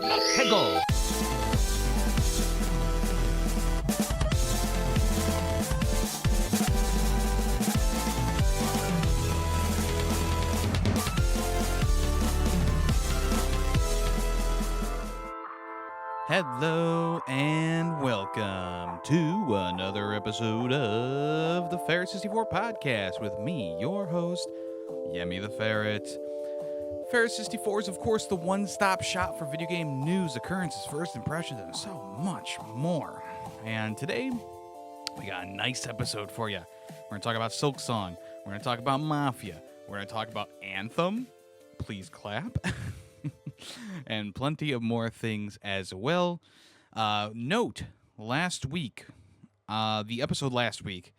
Dlatego! Hello and welcome to another episode of the Ferret 64 podcast with me, your host, Yemmy the Ferret. Ferret 64 is, of course, the one-stop shop for video game news, occurrences, first impressions, and so much more. And today, we got a nice episode for you. We're going to talk about Silksong. We're going to talk about Mafia. We're going to talk about Anthem. Please clap. And plenty of more things as well. Note, last week, the episode last week,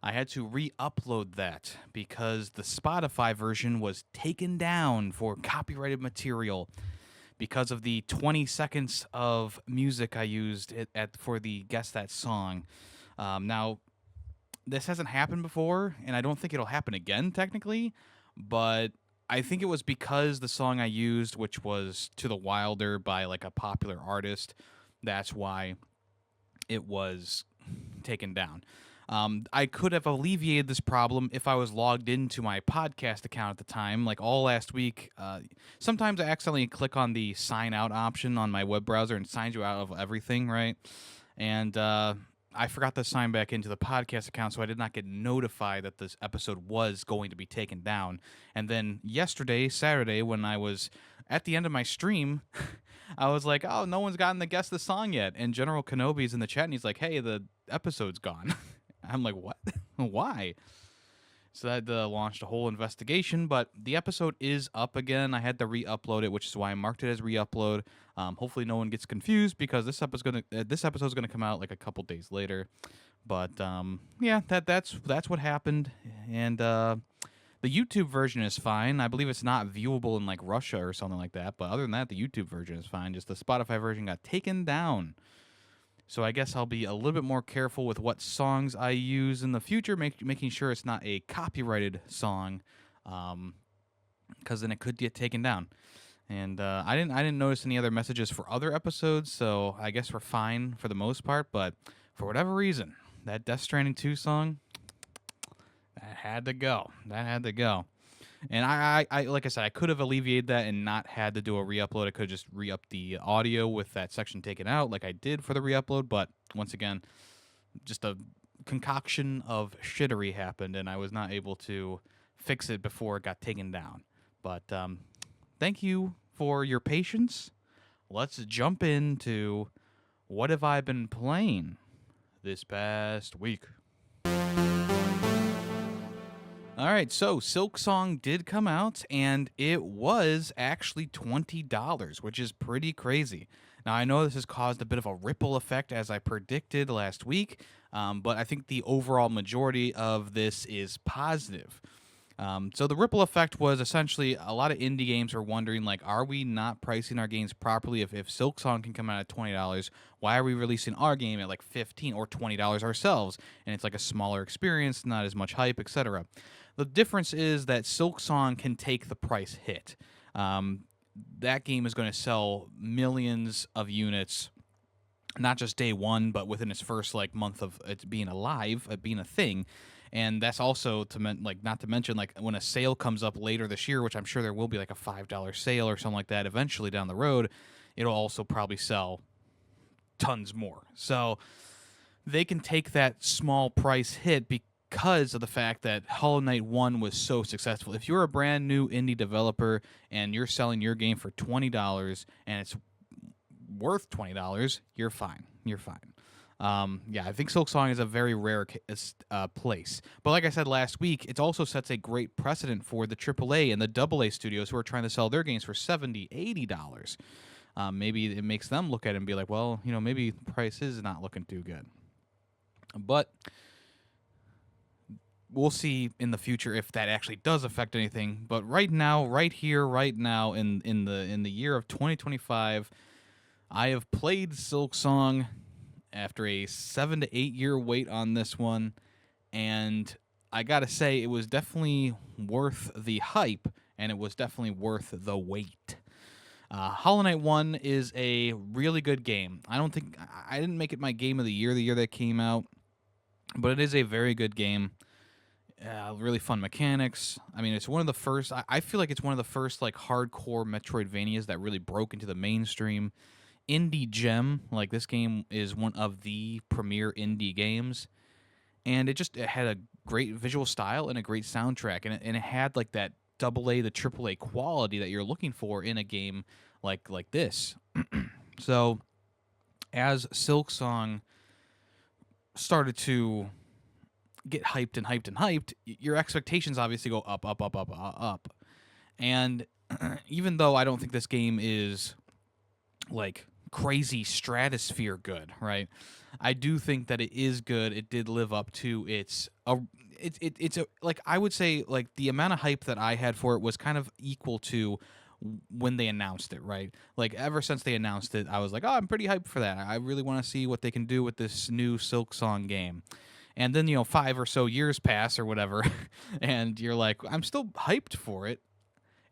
I had to re-upload that because the Spotify version was taken down for copyrighted material because of the 20 seconds of music I used for the Guess That Song. Now, this hasn't happened before, and I don't think it'll happen again, technically, but I think it was because the song I used, which was To the Wilder by like a popular artist, that's why it was taken down. I could have alleviated this problem if I was logged into my podcast account at the time, like all last week. Sometimes I accidentally click on the sign out option on my web browser and signs you out of everything, right? And I forgot to sign back into the podcast account, so I did not get notified that this episode was going to be taken down. And then yesterday, Saturday, when I was at the end of my stream, I was like, oh, no one's gotten to guess the song yet. And General Kenobi's in the chat, and he's like, hey, the episode's gone. I'm like, what? Why? So that launched a whole investigation, but the episode is up again. I had to re-upload it, which is why I marked it as re-upload. Hopefully no one gets confused because this episode's gonna come out like a couple days later. But yeah, that's what happened, and the YouTube version is fine. I believe it's not viewable in like Russia or something like that. But other than that, the YouTube version is fine. Just the Spotify version got taken down. So I guess I'll be a little bit more careful with what songs I use in the future, making sure it's not a copyrighted song, because then it could get taken down. And I didn't notice any other messages for other episodes, so I guess we're fine for the most part. But for whatever reason, that Death Stranding 2 song, that had to go. That had to go. And I like I said, I could have alleviated that and not had to do a re-upload. I could have just re-upped the audio with that section taken out like I did for the re-upload. But once again, just a concoction of shittery happened, and I was not able to fix it before it got taken down. But thank you for your patience. Let's jump into what have I been playing this past week. All right, so Silksong did come out, and it was actually $20, which is pretty crazy. Now, I know this has caused a bit of a ripple effect, as I predicted last week, but I think the overall majority of this is positive. So the ripple effect was essentially a lot of indie games were wondering, like, are we not pricing our games properly? If Silksong can come out at $20, why are we releasing our game at like $15 or $20 ourselves? And it's like a smaller experience, not as much hype, etc. The difference is that Silksong can take the price hit. That game is going to sell millions of units, not just day one, but within its first like month of it being alive, being a thing. And that's also not to mention like when a sale comes up later this year, which I'm sure there will be like a $5 sale or something like that eventually down the road, it'll also probably sell tons more. So they can take that small price hit because of the fact that Hollow Knight 1 was so successful. If you're a brand new indie developer and you're selling your game for $20 and it's worth $20, you're fine. You're fine. Yeah, I think Silksong is a very rare place. But like I said last week, it also sets a great precedent for the AAA and the AA studios who are trying to sell their games for $70, $80. Maybe it makes them look at it and be like, well, maybe the price is not looking too good. But we'll see in the future if that actually does affect anything. But right now, right here, right now, in the year of 2025, I have played Silksong after a 7 to 8 year wait on this one, and I gotta say it was definitely worth the hype, and it was definitely worth the wait. Hollow Knight 1 is a really good game. I didn't make it my game of the year that it came out, but it is a very good game. Really fun mechanics. I mean, it's one of the first. I feel like it's one of the first like hardcore Metroidvanias that really broke into the mainstream. Indie gem. Like this game is one of the premier indie games, and it had a great visual style and a great soundtrack, and it had like that AA to AAA quality that you're looking for in a game like this. So as Silksong started to get hyped and hyped and hyped, your expectations obviously go up, up, up, up, up. And even though I don't think this game is like crazy stratosphere good, right? I do think that it is good. It did live up to its like I would say like the amount of hype that I had for it was kind of equal to when they announced it, right? Like ever since they announced it, I was like, oh, I'm pretty hyped for that. I really want to see what they can do with this new Silksong game. And then 5 or so years pass or whatever, and you're like, I'm still hyped for it.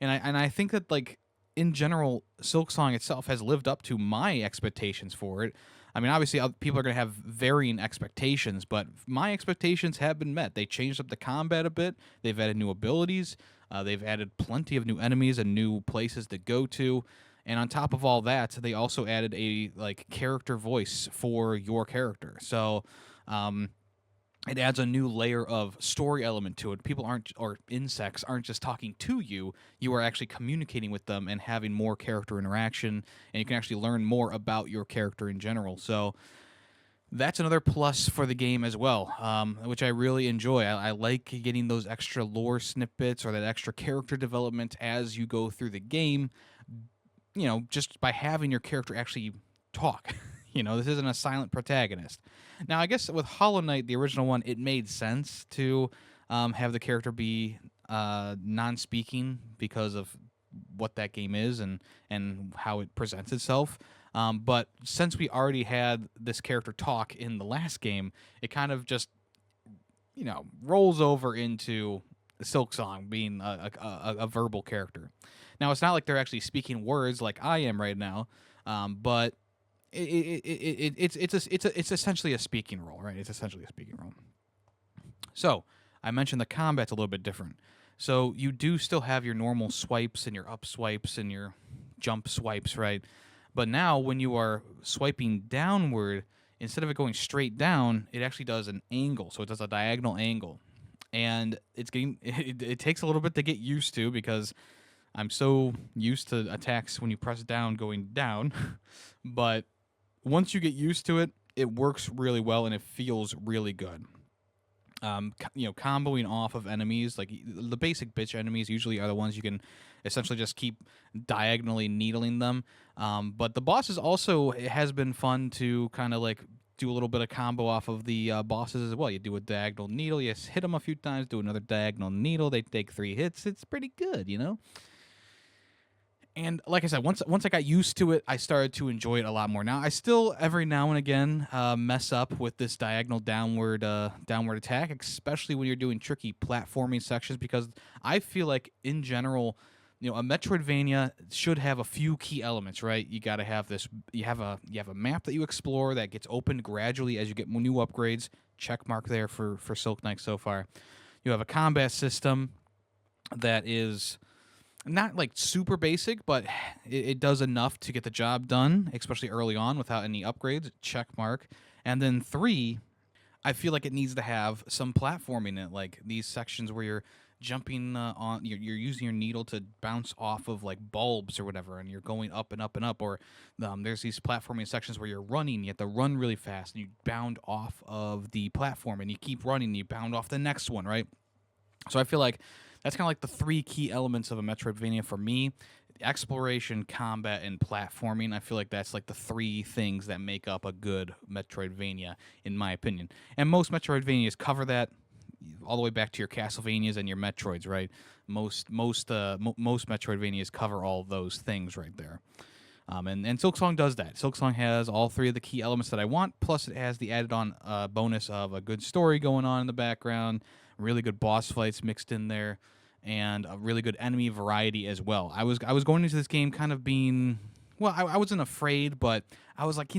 And I think that like in general, Silksong itself has lived up to my expectations for it. I mean, obviously, people are going to have varying expectations, but my expectations have been met. They changed up the combat a bit. They've added new abilities. They've added plenty of new enemies and new places to go to. And on top of all that, they also added a like character voice for your character. So it adds a new layer of story element to it. Insects aren't just talking to you. You are actually communicating with them and having more character interaction, and you can actually learn more about your character in general. So that's another plus for the game as well, which I really enjoy. I like getting those extra lore snippets or that extra character development as you go through the game, just by having your character actually talk. This isn't a silent protagonist. Now, I guess with Hollow Knight, the original one, it made sense to have the character be non-speaking because of what that game is and how it presents itself. But since we already had this character talk in the last game, it kind of just, rolls over into Silksong being a verbal character. Now, it's not like they're actually speaking words like I am right now, but it's essentially a speaking role, right? It's essentially a speaking role. So I mentioned the combat's a little bit different. So you do still have your normal swipes and your up swipes and your jump swipes, right? But now when you are swiping downward, instead of it going straight down, it actually does an angle. So it does a diagonal angle, and it takes a little bit to get used to because I'm so used to attacks when you press down going down, but once you get used to it, it works really well and it feels really good. Comboing off of enemies, like the basic bitch enemies usually are the ones you can essentially just keep diagonally needling them. But the bosses also, it has been fun to kind of like do a little bit of combo off of the bosses as well. You do a diagonal needle, you hit them a few times, do another diagonal needle, they take 3 hits. It's pretty good, And like I said, once I got used to it, I started to enjoy it a lot more. Now, I still every now and again mess up with this diagonal downward attack, especially when you're doing tricky platforming sections, because I feel like in general, a Metroidvania should have a few key elements, right? You got to have this. You have a map that you explore that gets opened gradually as you get new upgrades. Check mark there for Silk Knight so far. You have a combat system that is not like super basic, but it does enough to get the job done, especially early on without any upgrades. Check mark. And then 3, I feel like it needs to have some platforming in it, like these sections where you're jumping you're using your needle to bounce off of like bulbs or whatever, and you're going up and up and up. Or there's these platforming sections where you're running, you have to run really fast, and you bound off of the platform, and you keep running, and you bound off the next one, right? So I feel like that's kind of like the 3 key elements of a Metroidvania for me: exploration, combat, and platforming. I feel like that's like the 3 things that make up a good Metroidvania, in my opinion. And most Metroidvanias cover that, all the way back to your Castlevanias and your Metroids, right? Most Metroidvanias cover all those things right there. And Silksong does that. Silksong has all 3 of the key elements that I want, plus it has the added-on bonus of a good story going on in the background, really good boss fights mixed in there, and a really good enemy variety as well. I was going into this game kind of being, well, I wasn't afraid, but I was like,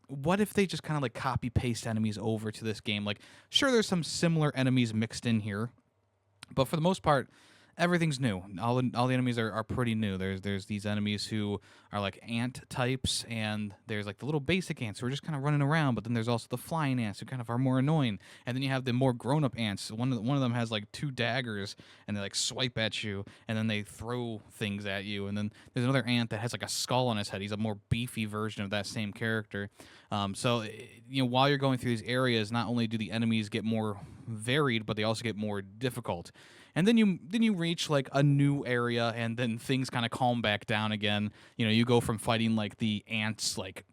what if they just kind of like copy paste enemies over to this game? Like, sure, there's some similar enemies mixed in here, but for the most part, everything's new. All the enemies are pretty new. There's these enemies who are like ant types, and there's like the little basic ants who are just kind of running around. But then there's also the flying ants who kind of are more annoying. And then you have the more grown up ants. One of them has like 2 daggers, and they like swipe at you, and then they throw things at you. And then there's another ant that has like a skull on his head. He's a more beefy version of that same character. So while you're going through these areas, not only do the enemies get more varied, but they also get more difficult. And then you reach like a new area, and then things kind of calm back down again. You go from fighting like the ants, like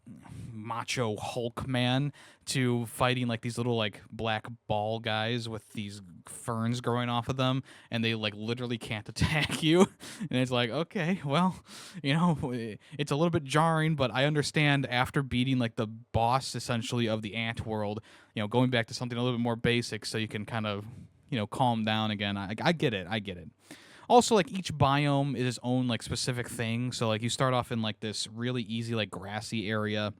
macho Hulk man, to fighting like these little like black ball guys with these ferns growing off of them, and they like literally can't attack you. And it's like, okay, well, it's a little bit jarring, but I understand after beating like the boss essentially of the ant world, going back to something a little bit more basic so you can kind of calm down again. I get it. Also, like, each biome is its own like specific thing. So like you start off in like this really easy like grassy area,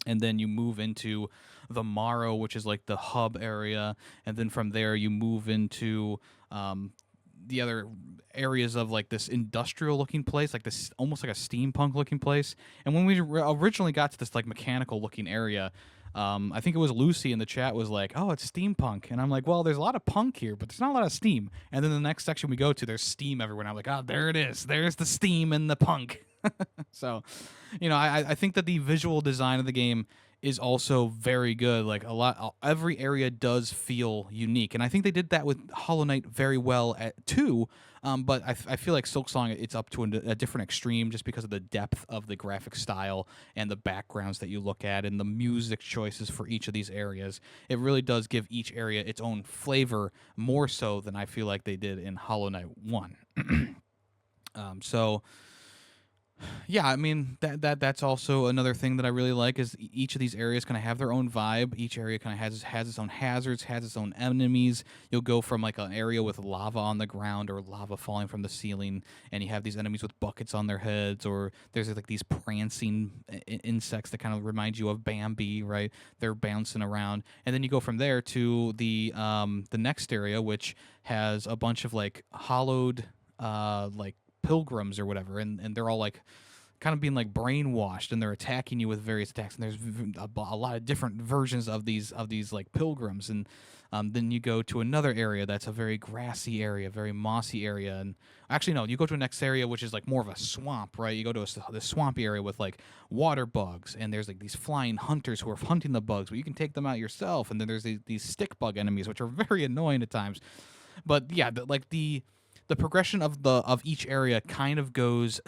and then you move into the Marrow, which is like the hub area, and then from there you move into the other areas of like this industrial looking place, like this almost like a steampunk looking place. And when we originally got to this like mechanical looking area, I think it was Lucy in the chat was like, "Oh, it's steampunk," and I'm like, "Well, there's a lot of punk here, but there's not a lot of steam." And then the next section we go to, there's steam everywhere. And I'm like, "Oh, there it is. There's the steam and the punk." So, I think that the visual design of the game is also very good. Like every area does feel unique, and I think they did that with Hollow Knight very well too. But I feel like Silksong, it's up to a different extreme just because of the depth of the graphic style and the backgrounds that you look at and the music choices for each of these areas. It really does give each area its own flavor, more so than I feel like they did in Hollow Knight 1. So yeah, I mean that's also another thing that I really like is each of these areas kind of have their own vibe. Each area kind of has its own hazards, has its own enemies. You'll go from like an area with lava on the ground or lava falling from the ceiling, and you have these enemies with buckets on their heads, or there's like these prancing insects that kind of remind you of Bambi, right? They're bouncing around, and then you go from there to the next area, which has a bunch of like hollowed like pilgrims or whatever, and they're all like kind of being like brainwashed, and they're attacking you with various attacks, and there's a lot of different versions of these like pilgrims. And then you go to another area that's a very grassy area, very mossy area. And actually no, you go to a next area which is like more of a swamp, right? You go to this swampy area with like water bugs, and there's like these flying hunters who are hunting the bugs, but you can take them out yourself. And then there's these stick bug enemies, which are very annoying at times. But yeah, the progression of each area kind of goes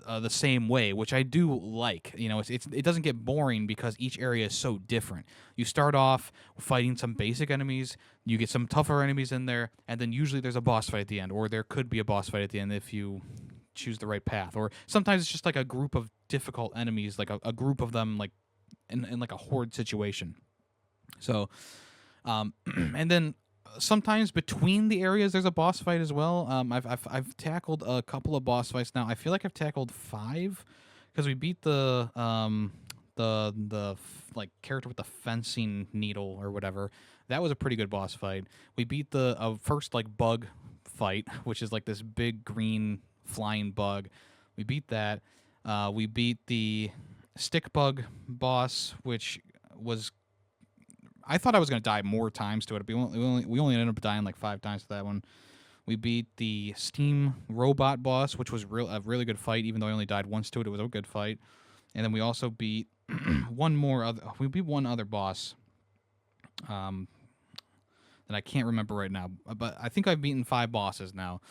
the same way, which I do like. It doesn't get boring because each area is so different. You start off fighting some basic enemies, you get some tougher enemies in there, and then usually there's a boss fight at the end, or there could be a boss fight at the end if you choose the right path. Or sometimes it's just like a group of difficult enemies, like a group of them, like in like a horde situation. So, and then sometimes between the areas there's a boss fight as well. I've tackled a couple of boss fights now. I feel like I've tackled 5 because we beat the like character with the fencing needle or whatever. That was a pretty good boss fight. We beat the first like bug fight, which is like this big green flying bug. We beat that. We beat the stick bug boss, which was, I thought I was going to die more times to it. We only ended up dying like 5 times to that one. We beat the steam robot boss, which was a really good fight. Even though I only died once to it, it was a good fight. And then we also beat we beat one other boss that I can't remember right now. But I think I've beaten 5 bosses now.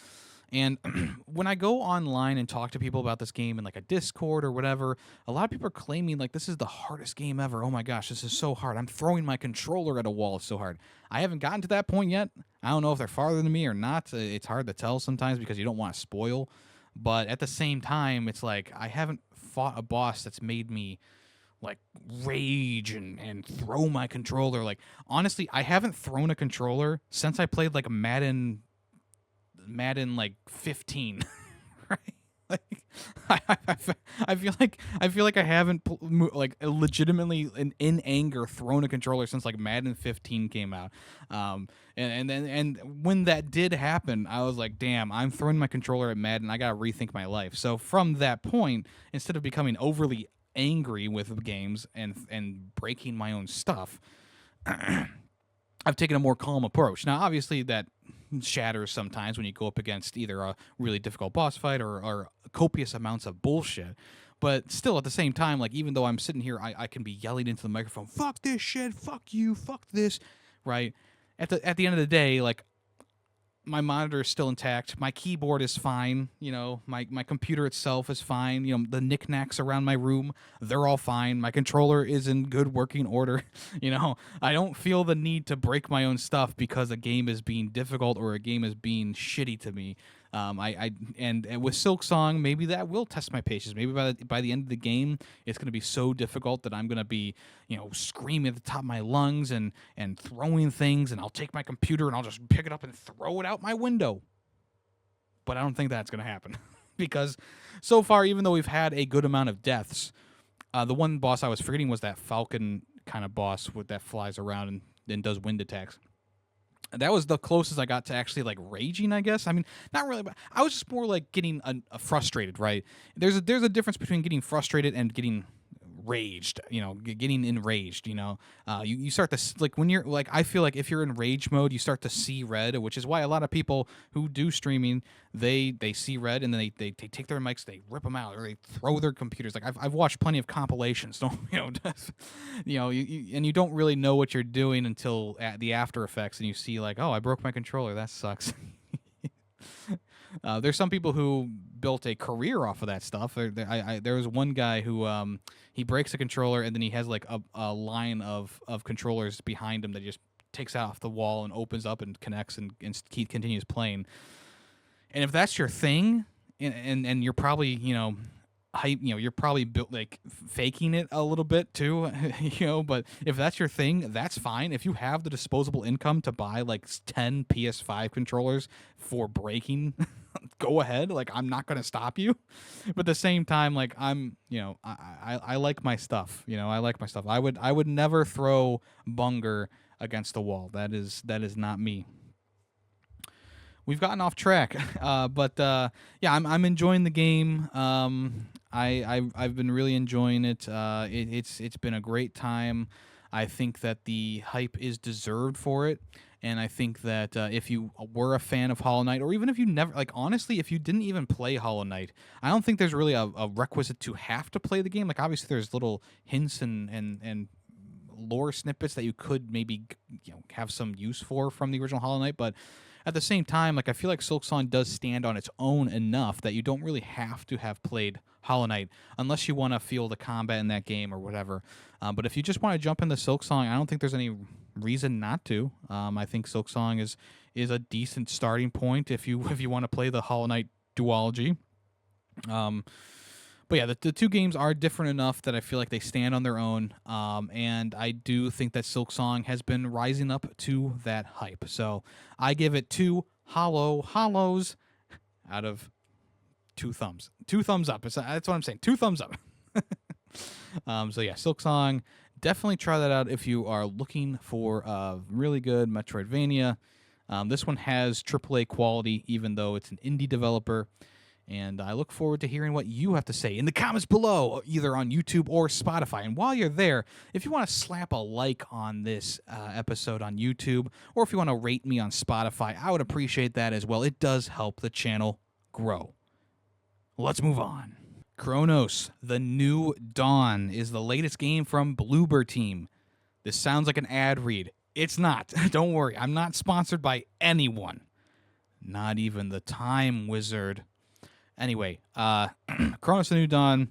And when I go online and talk to people about this game in like a Discord or whatever, a lot of people are claiming like this is the hardest game ever. Oh my gosh, this is so hard. I'm throwing my controller at a wall. It's so hard. I haven't gotten to that point yet. I don't know if they're farther than me or not. It's hard to tell sometimes because you don't want to spoil. But at the same time, it's like I haven't fought a boss that's made me like rage and throw my controller. Like honestly, I haven't thrown a controller since I played like Madden Madden like 15, right? Like, I feel like I haven't like legitimately in anger thrown a controller since like Madden 15 came out. And when that did happen, I was like, damn, I'm throwing my controller at Madden. I gotta rethink my life. So from that point, instead of becoming overly angry with games and breaking my own stuff, I've taken a more calm approach. Now, obviously, that shatters sometimes when you go up against either a really difficult boss fight or copious amounts of bullshit. But still, at the same time, like, even though I'm sitting here, I can be yelling into the microphone, fuck this shit, fuck you, fuck this, right? At the end of the day, like, my monitor is still intact. My keyboard is fine. You know, my computer itself is fine. You know, the knickknacks around my room, they're all fine. My controller is in good working order. You know, I don't feel the need to break my own stuff because a game is being difficult or a game is being shitty to me. And with Silksong, maybe that will test my patience. Maybe by the end of the game, it's going to be so difficult that I'm going to be, you know, screaming at the top of my lungs and throwing things, and I'll take my computer and I'll just pick it up and throw it out my window. But I don't think that's going to happen because so far, even though we've had a good amount of deaths, the one boss I was forgetting was that falcon kind of boss that flies around and does wind attacks. That was the closest I got to actually like raging, I guess. I mean, not really, but I was just more like getting frustrated, right? There's a difference between getting frustrated and getting raged, you know, getting enraged, you know. You start to, like, when you're, like, I feel like if you're in rage mode, you start to see red, which is why a lot of people who do streaming, they see red, and then they take their mics, they rip them out, or they throw their computers. Like, I've watched plenty of compilations, don't, you know, you know, and you don't really know what you're doing until at the after effects, and you see, like, oh, I broke my controller, that sucks. There's some people who built a career off of that stuff. There was one guy who he breaks a controller, and then he has like a line of controllers behind him that he just takes out off the wall and opens up and connects and continues playing. And if that's your thing, and you're probably, you know, you're probably built like faking it a little bit too, you know, but if that's your thing, that's fine. If you have the disposable income to buy like 10 PS5 controllers for breaking, go ahead. Like, I'm not going to stop you. But at the same time, like, I'm, you know, I like my stuff, you know, I like my stuff. I would never throw Bunger against the wall. That is not me. We've gotten off track, but yeah, I'm enjoying the game. I've been really enjoying it. It's been a great time. I think that the hype is deserved for it, and I think that if you were a fan of Hollow Knight, or even if you never, like, honestly, if you didn't even play Hollow Knight, I don't think there's really a requisite to have to play the game. Like, obviously, there's little hints and lore snippets that you could maybe, you know, have some use for from the original Hollow Knight, but at the same time, like, I feel like Silksong does stand on its own enough that you don't really have to have played Hollow Knight unless you want to feel the combat in that game or whatever. But if you just want to jump into Silksong, I don't think there's any reason not to. I think Silksong is a decent starting point if you want to play the Hollow Knight duology. But yeah, the two games are different enough that I feel like they stand on their own, and I do think that Silksong has been rising up to that hype. So I give it 2 hollows out of 2 thumbs. 2 thumbs up. That's what I'm saying. 2 thumbs up. So yeah, Silksong, definitely try that out if you are looking for a really good Metroidvania. This one has AAA quality, even though it's an indie developer. And I look forward to hearing what you have to say in the comments below, either on YouTube or Spotify. And while you're there, if you want to slap a like on this episode on YouTube, or if you want to rate me on Spotify, I would appreciate that as well. It does help the channel grow. Let's move on. Cronos, The New Dawn, is the latest game from Bloober Team. This sounds like an ad read. It's not. Don't worry. I'm not sponsored by anyone. Not even the Time Wizard. Anyway, Cronos: The New Dawn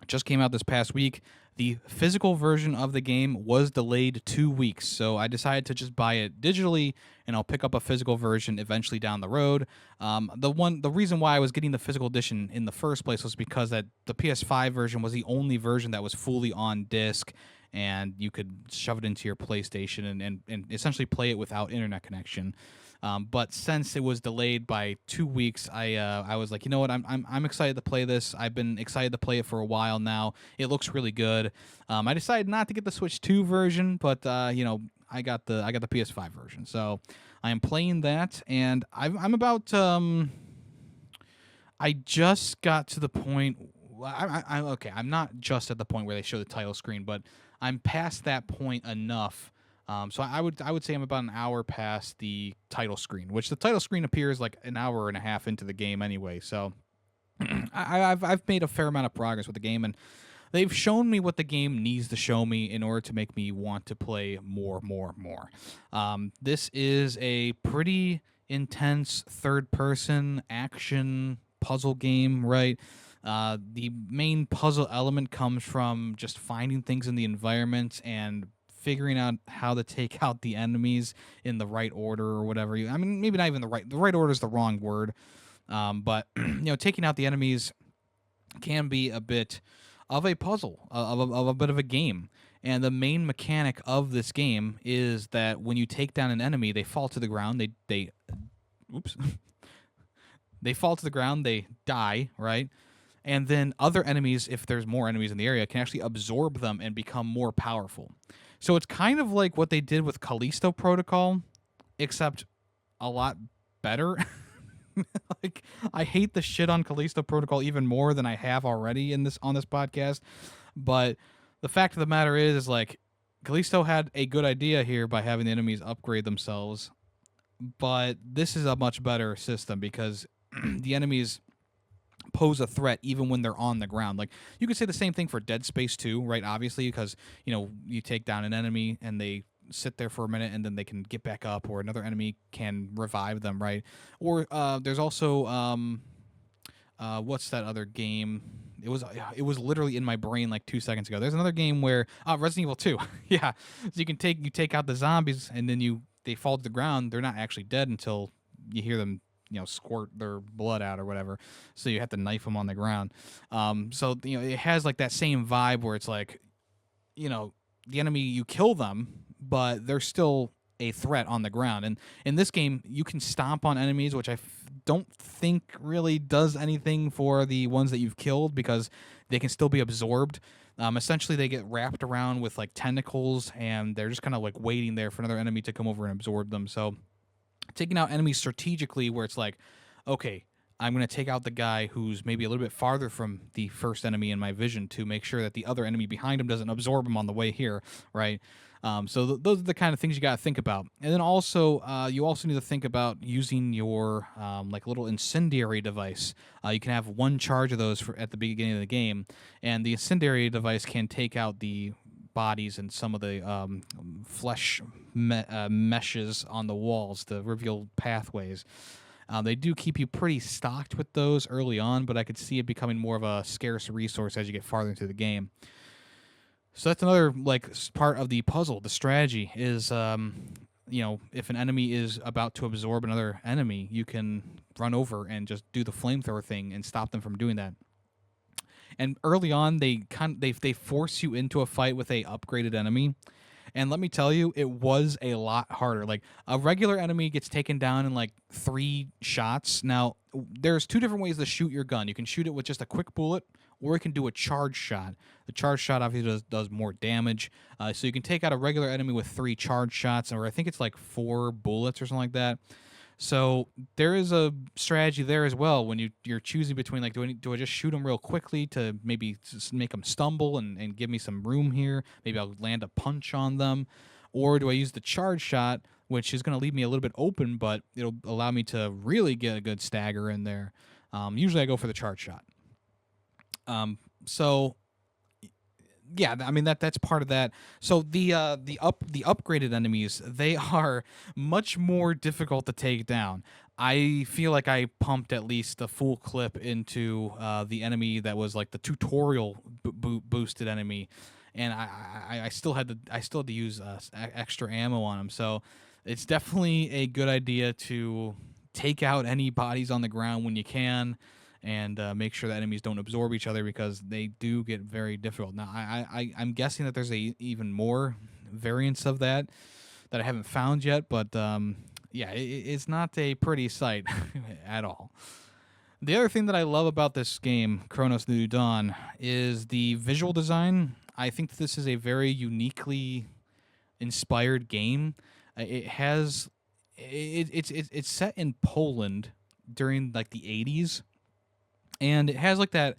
just came out this past week. The physical version of the game was delayed 2 weeks, so I decided to just buy it digitally, and I'll pick up a physical version eventually down the road. The reason why I was getting the physical edition in the first place was because that the PS5 version was the only version that was fully on disc, and you could shove it into your PlayStation and essentially play it without internet connection. But since it was delayed by 2 weeks, I was like, you know what, I'm excited to play this. I've been excited to play it for a while now. It looks really good. I decided not to get the Switch 2 version, but I got the PS5 version, so I am playing that, and I'm about. I just got to the point. I'm okay. I'm not just at the point where they show the title screen, but I'm past that point enough. So I would say I'm about an hour past the title screen, which the title screen appears like an hour and a half into the game anyway. So I've made a fair amount of progress with the game, and they've shown me what the game needs to show me in order to make me want to play more. This is a pretty intense third-person action puzzle game, right? The main puzzle element comes from just finding things in the environment and figuring out how to take out the enemies in the right order or whatever. I mean, maybe not even the right order is the wrong word, but taking out the enemies can be a bit of a puzzle, of a bit of a game. And the main mechanic of this game is that when you take down an enemy, they fall to the ground. They oops. They fall to the ground, they die, right? And then other enemies, if there's more enemies in the area, can actually absorb them and become more powerful. So it's kind of like what they did with Callisto Protocol, except a lot better. Like, I hate the shit on Callisto Protocol even more than I have already on this podcast. But the fact of the matter is like, Callisto had a good idea here by having the enemies upgrade themselves. But this is a much better system because the enemies pose a threat even when they're on the ground. Like, you could say the same thing for Dead Space 2, right? Obviously, because you take down an enemy and they sit there for a minute and then they can get back up, or another enemy can revive them, right? Or there's also what's that other game? It was literally in my brain like 2 seconds ago. There's another game where Resident Evil 2. Yeah, so you take out the zombies and then they fall to the ground. They're not actually dead until you hear them squirt their blood out or whatever, so you have to knife them on the ground. So it has like that same vibe where it's like, the enemy, you kill them, but they're still a threat on the ground. And in this game, you can stomp on enemies, which I don't think really does anything for the ones that you've killed, because they can still be absorbed. Essentially, they get wrapped around with like tentacles, and they're just kind of like waiting there for another enemy to come over and absorb them. So taking out enemies strategically, where it's like, okay, I'm going to take out the guy who's maybe a little bit farther from the first enemy in my vision to make sure that the other enemy behind him doesn't absorb him on the way here, right? So those are the kind of things you got to think about. And then also, you also need to think about using your like little incendiary device. You can have one charge of those at the beginning of the game, and the incendiary device can take out the bodies and some of the flesh meshes on the walls to reveal pathways. They do keep you pretty stocked with those early on, but I could see it becoming more of a scarce resource as you get farther into the game. So that's another part of the puzzle. The strategy is, if an enemy is about to absorb another enemy, you can run over and just do the flamethrower thing and stop them from doing that. And early on, they force you into a fight with a upgraded enemy. And let me tell you, it was a lot harder. Like, a regular enemy gets taken down in like 3 shots. Now, there's 2 different ways to shoot your gun. You can shoot it with just a quick bullet, or you can do a charge shot. The charge shot obviously does more damage. So you can take out a regular enemy with 3 charge shots, or I think it's like 4 bullets or something like that. So there is a strategy there as well when you're choosing between, like, do I just shoot them real quickly to maybe just make them stumble and give me some room here? Maybe I'll land a punch on them. Or do I use the charge shot, which is going to leave me a little bit open, but it'll allow me to really get a good stagger in there? Usually I go for the charge shot. So yeah, I mean that's part of that. So the upgraded enemies, they are much more difficult to take down. I feel like I pumped at least a full clip into the enemy that was like the tutorial boosted enemy, and I still had to use extra ammo on him. So it's definitely a good idea to take out any bodies on the ground when you can, and make sure that enemies don't absorb each other, because they do get very difficult. Now, I'm guessing that there's even more variants of that I haven't found yet, but yeah, it's not a pretty sight at all. The other thing that I love about this game, Chronos New Dawn, is the visual design. I think that this is a very uniquely inspired game. It has it's set in Poland during like the 80s, and it has like that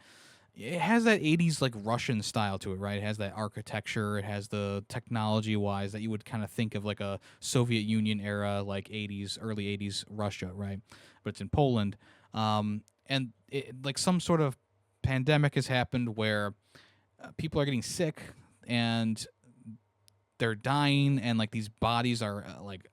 it has that 80s like Russian style to it, right? It has that architecture, it has the technology wise that you would kind of think of like a Soviet Union era, like 80s, early 80s Russia, right? But it's in Poland. And like some sort of pandemic has happened where people are getting sick and they're dying, and like these bodies are like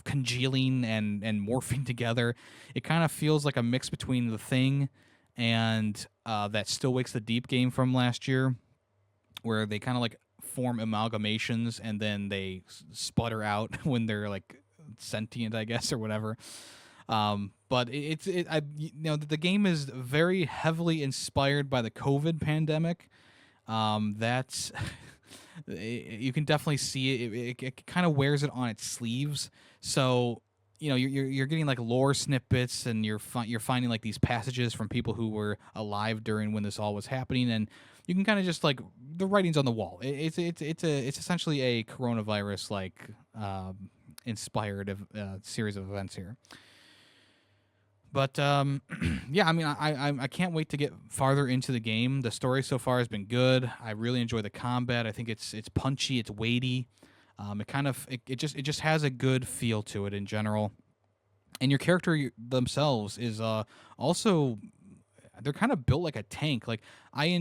congealing and morphing together. It kind of feels like a mix between The Thing and that Still Wakes the Deep game from last year, where they kind of like form amalgamations and then they sputter out when they're like sentient, I guess, or whatever. But the game is very heavily inspired by the COVID pandemic. That's you can definitely see it kind of wears it on its sleeves. So you're getting like lore snippets, and you're finding like these passages from people who were alive during when this all was happening, and you can kind of just like the writings on the wall. It's essentially a coronavirus like inspired series of events here. But yeah, I mean, I can't wait to get farther into the game. The story so far has been good. I really enjoy the combat. I think it's punchy, it's weighty. It just has a good feel to it in general. And your character themselves is also, they're kind of built like a tank. Like I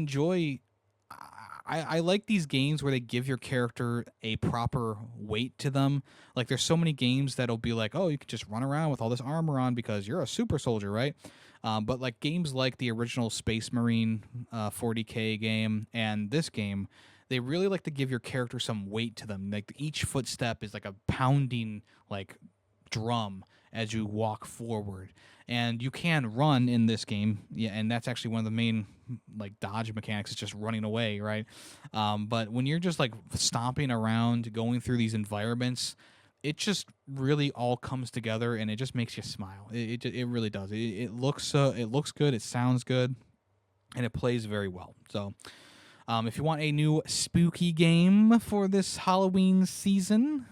like these games where they give your character a proper weight to them. Like there's so many games that'll be like, oh, you could just run around with all this armor on because you're a super soldier, right? But like games like the original Space Marine 40K game and this game, they really like to give your character some weight to them. Like each footstep is like a pounding like drum as you walk forward. And you can run in this game, yeah, and that's actually one of the main like dodge mechanics is just running away, right? But when you're just like stomping around, going through these environments, it just really all comes together, and it just makes you smile. It really does. It looks good, it sounds good, and it plays very well. So, if you want a new spooky game for this Halloween season,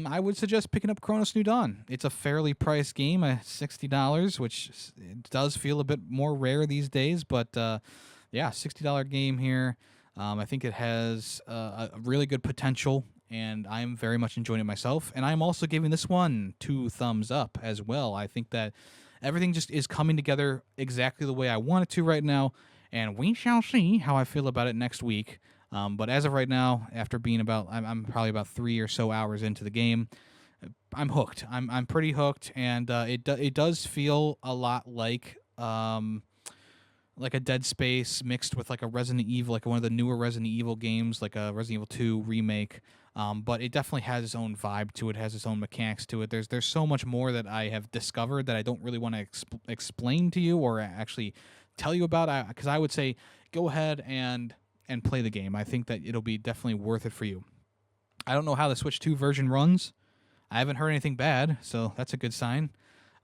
I would suggest picking up Cronos New Dawn. It's a fairly priced game, $60, which does feel a bit more rare these days. But yeah, $60 game here. I think it has a really good potential, and I'm very much enjoying it myself. And I'm also giving this one 2 thumbs up as well. I think that everything just is coming together exactly the way I want it to right now, and we shall see how I feel about it next week. But as of right now, after being I'm probably about 3 or so hours into the game, I'm hooked. I'm pretty hooked, and it does feel a lot like a Dead Space mixed with like a Resident Evil, like one of the newer Resident Evil games, like a Resident Evil 2 remake. But it definitely has its own vibe to it, has its own mechanics to it. There's so much more that I have discovered that I don't really want to explain to you or actually tell you about. Because I would say go ahead and play the game. I think that it'll be definitely worth it for you. I don't know how the Switch 2 version runs. I haven't heard anything bad, so that's a good sign.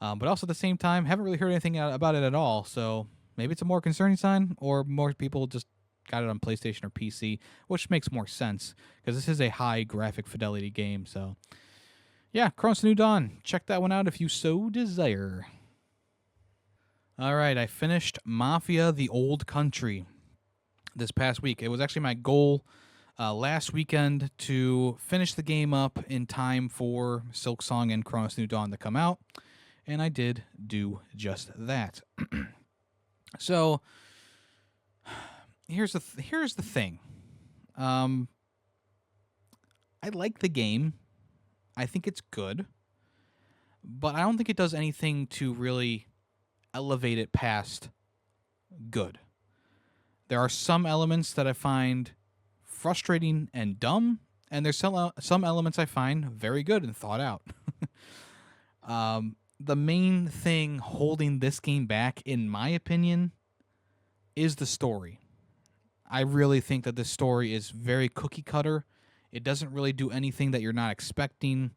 But also at the same time, haven't really heard anything about it at all, so maybe it's a more concerning sign, or more people just got it on PlayStation or PC, which makes more sense, because this is a high graphic fidelity game, so yeah, Cronos New Dawn. Check that one out if you so desire. Alright, I finished Mafia: The Old Country this past week. It was actually my goal last weekend to finish the game up in time for Silksong and Cronos New Dawn to come out, and I did do just that. So here's the thing. I like the game. I think it's good, but I don't think it does anything to really elevate it past good. There are some elements that I find frustrating and dumb, and there's some elements I find very good and thought out. The main thing holding this game back, in my opinion, is the story. I really think that this story is very cookie cutter. It doesn't really do anything that you're not expecting.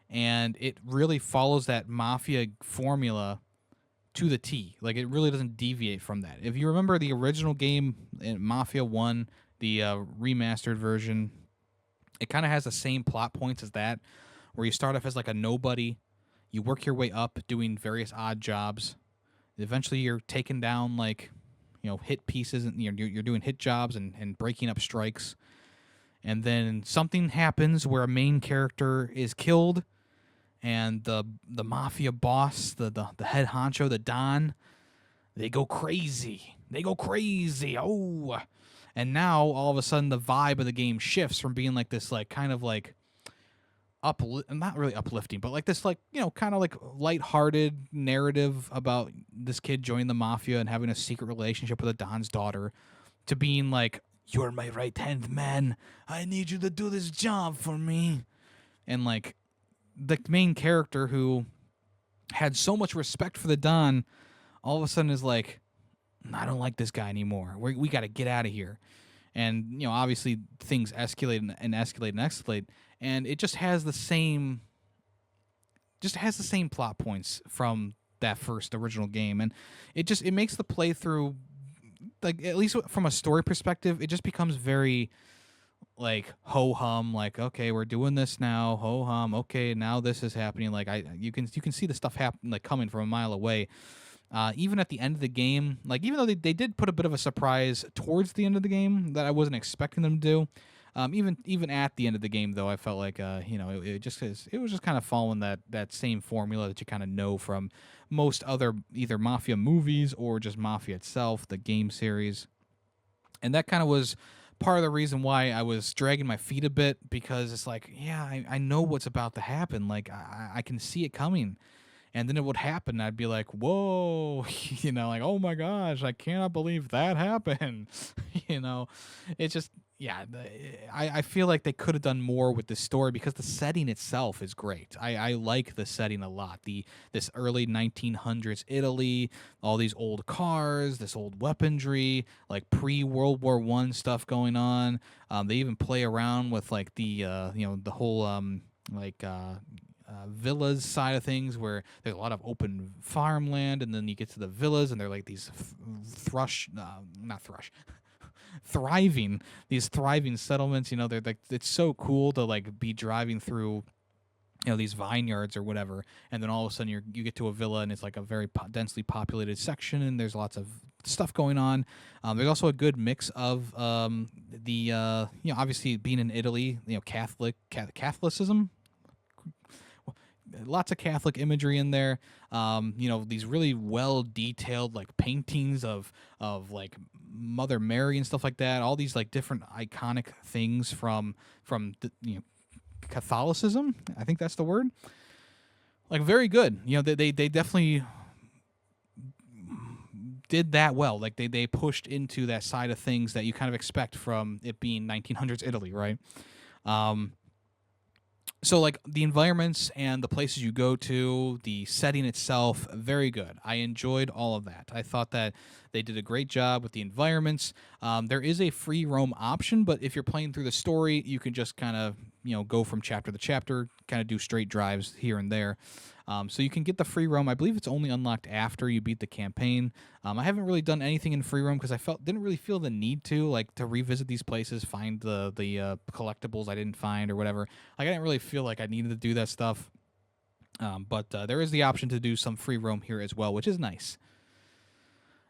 and it really follows that Mafia formula to the T. Like, it really doesn't deviate from that. If you remember the original game in Mafia 1, the remastered version, it kind of has the same plot points as that, where you start off as like a nobody, you work your way up doing various odd jobs. Eventually, you're taking down like, hit pieces, and you're doing hit jobs and breaking up strikes. And then something happens where a main character is killed, and the mafia boss, the head honcho, the Don, they go crazy. They go crazy. Oh, and now all of a sudden the vibe of the game shifts from being like this, like kind of like not really uplifting, but like this, like, kind of like lighthearted narrative about this kid joining the mafia and having a secret relationship with a Don's daughter, to being like, you're my right hand man. I need you to do this job for me. And like the main character, who had so much respect for the Don, all of a sudden is like, I don't like this guy anymore. We got to get out of here. And obviously things escalate and escalate and escalate, and it just has the same plot points from that first original game, and it makes the playthrough, like, at least from a story perspective, it just becomes very like ho hum, like, okay, we're doing this now, ho hum, okay, now this is happening, like you can see the stuff happen, like, coming from a mile away. Even at the end of the game, like, even though they did put a bit of a surprise towards the end of the game that I wasn't expecting them to do, even at the end of the game, though, I felt like it was just kind of following that same formula that you kind of know from most other either Mafia movies or just Mafia itself, the game series. And that kind of was part of the reason why I was dragging my feet a bit, because it's like, yeah, I know what's about to happen. Like, I can see it coming. And then it would happen, and I'd be like, whoa, like, oh my gosh, I cannot believe that happened. It's just, yeah, I feel like they could have done more with this story, because the setting itself is great. I like the setting a lot. This early 1900s Italy, all these old cars, this old weaponry, like pre-World War I stuff going on. They even play around with like the the whole villas side of things, where there's a lot of open farmland, and then you get to the villas, and they're like these thriving settlements. They're like, it's so cool to like be driving through these vineyards or whatever, and then all of a sudden you get to a villa, and it's like a very densely populated section, and there's lots of stuff going on. There's also a good mix of the obviously being in Italy, Catholicism, lots of Catholic imagery in there. These really well detailed like paintings of like Mother Mary and stuff like that. All these like different iconic things from Catholicism. I think that's the word. Like, very good. They definitely did that well. Like, they pushed into that side of things that you kind of expect from it being 1900s Italy, right? So, like, the environments and the places you go to, the setting itself, very good. I enjoyed all of that. I thought that they did a great job with the environments. There is a free roam option, but if you're playing through the story, you can just kind of, go from chapter to chapter, kind of do straight drives here and there. So you can get the free roam. I believe it's only unlocked after you beat the campaign. I haven't really done anything in free roam because didn't really feel the need to revisit these places, find the collectibles I didn't find or whatever. Like, I didn't really feel like I needed to do that stuff. But there is the option to do some free roam here as well, which is nice.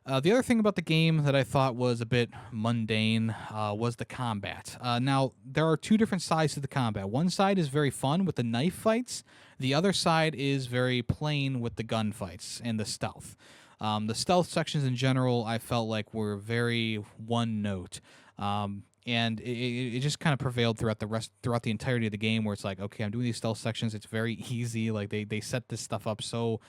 The other thing about the game that I thought was a bit mundane was the combat. Now, there are two different sides to the combat. One side is very fun with the knife fights. The other side is very plain with the gunfights and the stealth. The stealth sections in general, I felt like were very one note. And it just kind of prevailed throughout the entirety of the game, where it's like, okay, I'm doing these stealth sections. It's very easy. Like, they set this stuff up so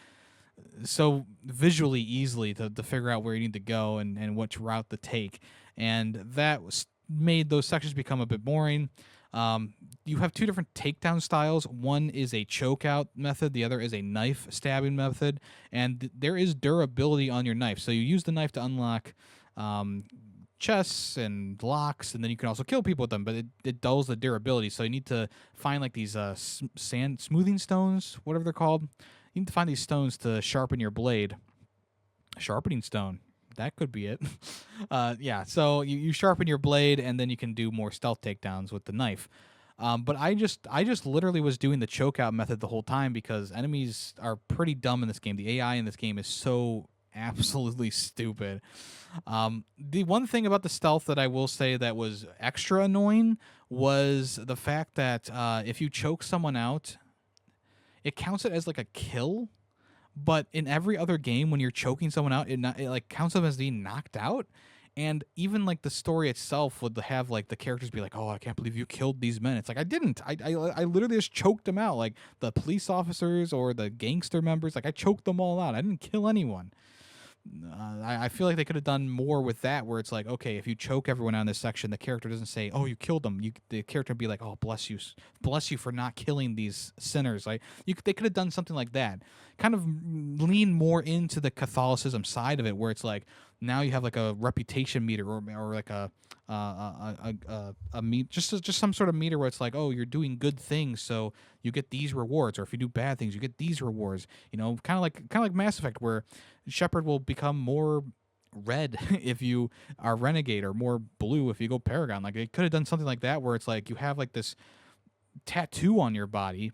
visually easily to figure out where you need to go and which route to take, and that made those sections become a bit boring. You have two different takedown styles. One is a chokeout method, the other is a knife stabbing method, and there is durability on your knife, so you use the knife to unlock chests and locks, and then you can also kill people with them, but it dulls the durability. So you need to find like these sand smoothing stones, whatever they're called. You need to find these stones to sharpen your blade. Sharpening stone. That could be it. Yeah, so you sharpen your blade, and then you can do more stealth takedowns with the knife. But I just literally was doing the chokeout method the whole time because enemies are pretty dumb in this game. The AI in this game is so absolutely stupid. The one thing about the stealth that I will say that was extra annoying was the fact that if you choke someone out, it counts it as like a kill. But in every other game, when you're choking someone out, it like counts them as being knocked out. And even like the story itself would have like the characters be like, "Oh, I can't believe you killed these men." It's like I didn't. I literally just choked them out. Like the police officers or the gangster members, like I choked them all out. I didn't kill anyone. I feel like they could have done more with that, where it's like, okay, if you choke everyone out in this section, the character doesn't say, "Oh, you killed them." The character would be like, "Oh, bless you for not killing these sinners." Like they could have done something like that, kind of lean more into the Catholicism side of it, where it's like now you have like a reputation meter or like a just some sort of meter where it's like, oh, you're doing good things, so you get these rewards, or if you do bad things, you get these rewards. You know, kind of like Mass Effect, where Shepard will become more red if you are Renegade, or more blue if you go Paragon. Like they could have done something like that, where it's like you have like this tattoo on your body.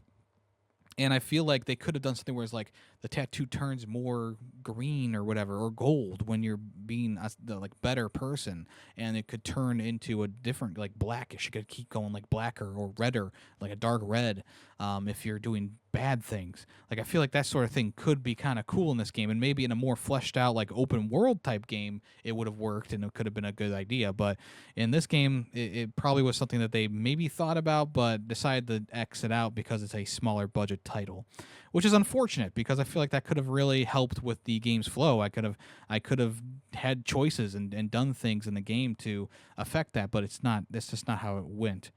And I feel like they could have done something where it's like the tattoo turns more green or whatever, or gold when you're being the like better person, and it could turn into a different like blackish. It could keep going like blacker or redder, like a dark red, if you're doing bad things. Like I feel like that sort of thing could be kind of cool in this game, and maybe in a more fleshed out like open world type game it would have worked and it could have been a good idea. But in this game, it probably was something that they maybe thought about but decided to exit out because it's a smaller budget title, which is unfortunate because I feel like that could have really helped with the game's flow. I could have had choices and done things in the game to affect that, but it's not. That's just not how it went.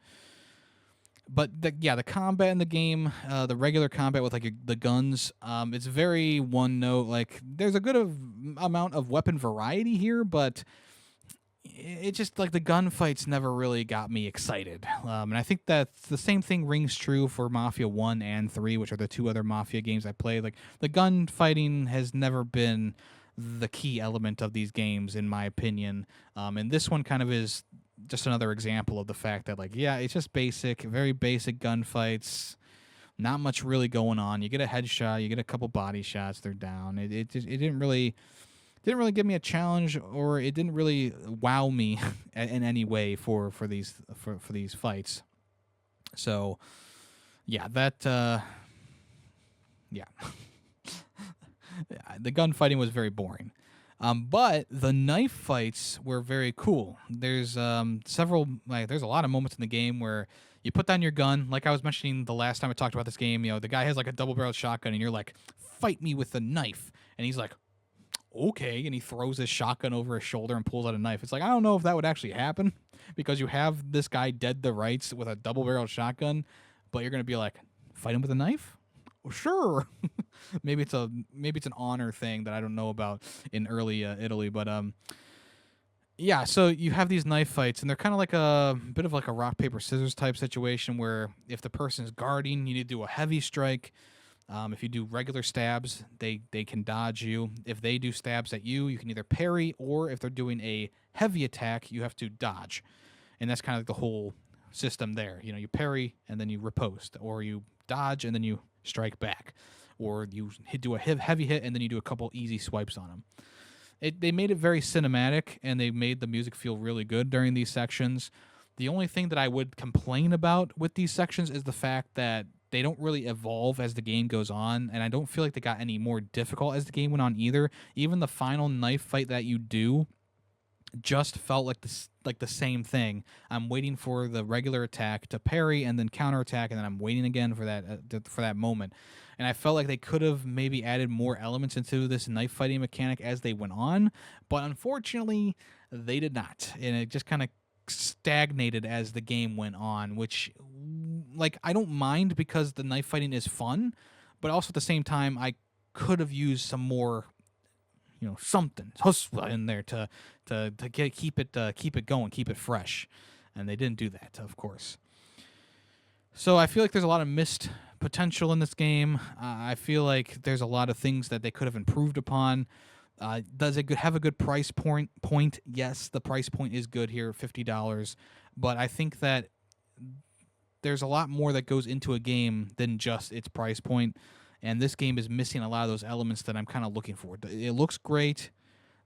But the combat in the game, the regular combat with like the guns, it's very one note. Like there's a good amount of weapon variety here, but it just like the gunfights never really got me excited. And I think that the same thing rings true for Mafia 1 and 3, which are the two other Mafia games I played. Like the gunfighting has never been the key element of these games, in my opinion. And this one kind of is just another example of the fact that, like, yeah, it's just basic, very basic gunfights. Not much really going on. You get a headshot, you get a couple body shots, they're down. It didn't really give me a challenge, or it didn't really wow me in any way for these fights. So yeah, that yeah. The gunfighting was very boring. But the knife fights were very cool. There's there's a lot of moments in the game where you put down your gun, like I was mentioning the last time I talked about this game. You know, the guy has like a double-barreled shotgun, and you're like, "Fight me with a knife," and he's like, "Okay," and he throws his shotgun over his shoulder and pulls out a knife. It's like, I don't know if that would actually happen, because you have this guy dead to rights with a double-barreled shotgun, but you're gonna be like, "Fight him with a knife?" Well, sure. maybe it's an honor thing that I don't know about in early Italy, but yeah. So you have these knife fights, and they're kind of like a bit of like a rock paper scissors type situation, where if the person is guarding, you need to do a heavy strike. If you do regular stabs, they can dodge you. If they do stabs at you, you can either parry, or if they're doing a heavy attack, you have to dodge. And that's kind of like the whole system there. You know, you parry and then you riposte, or you dodge and then you strike back, or you do a heavy hit and then you do a couple easy swipes on them. They made it very cinematic, and they made the music feel really good during these sections. The only thing that I would complain about with these sections is the fact that they don't really evolve as the game goes on, and I don't feel like they got any more difficult as the game went on either. Even the final knife fight that you do just felt like the same thing. I'm waiting for the regular attack to parry and then counterattack, and then I'm waiting again for that moment. And I felt like they could have maybe added more elements into this knife fighting mechanic as they went on, but unfortunately they did not, and it just kind of stagnated as the game went on, which, like, I don't mind because the knife fighting is fun, but also at the same time I could have used some more something hustle in there to keep it going, keep it fresh, and they didn't do that, of course. So I feel like there's a lot of missed potential in this game. I feel like there's a lot of things that they could have improved upon. Does it have a good price point? Yes, the price point is good here, $50. But I think that there's a lot more that goes into a game than just its price point. And this game is missing a lot of those elements that I'm kind of looking for. It looks great.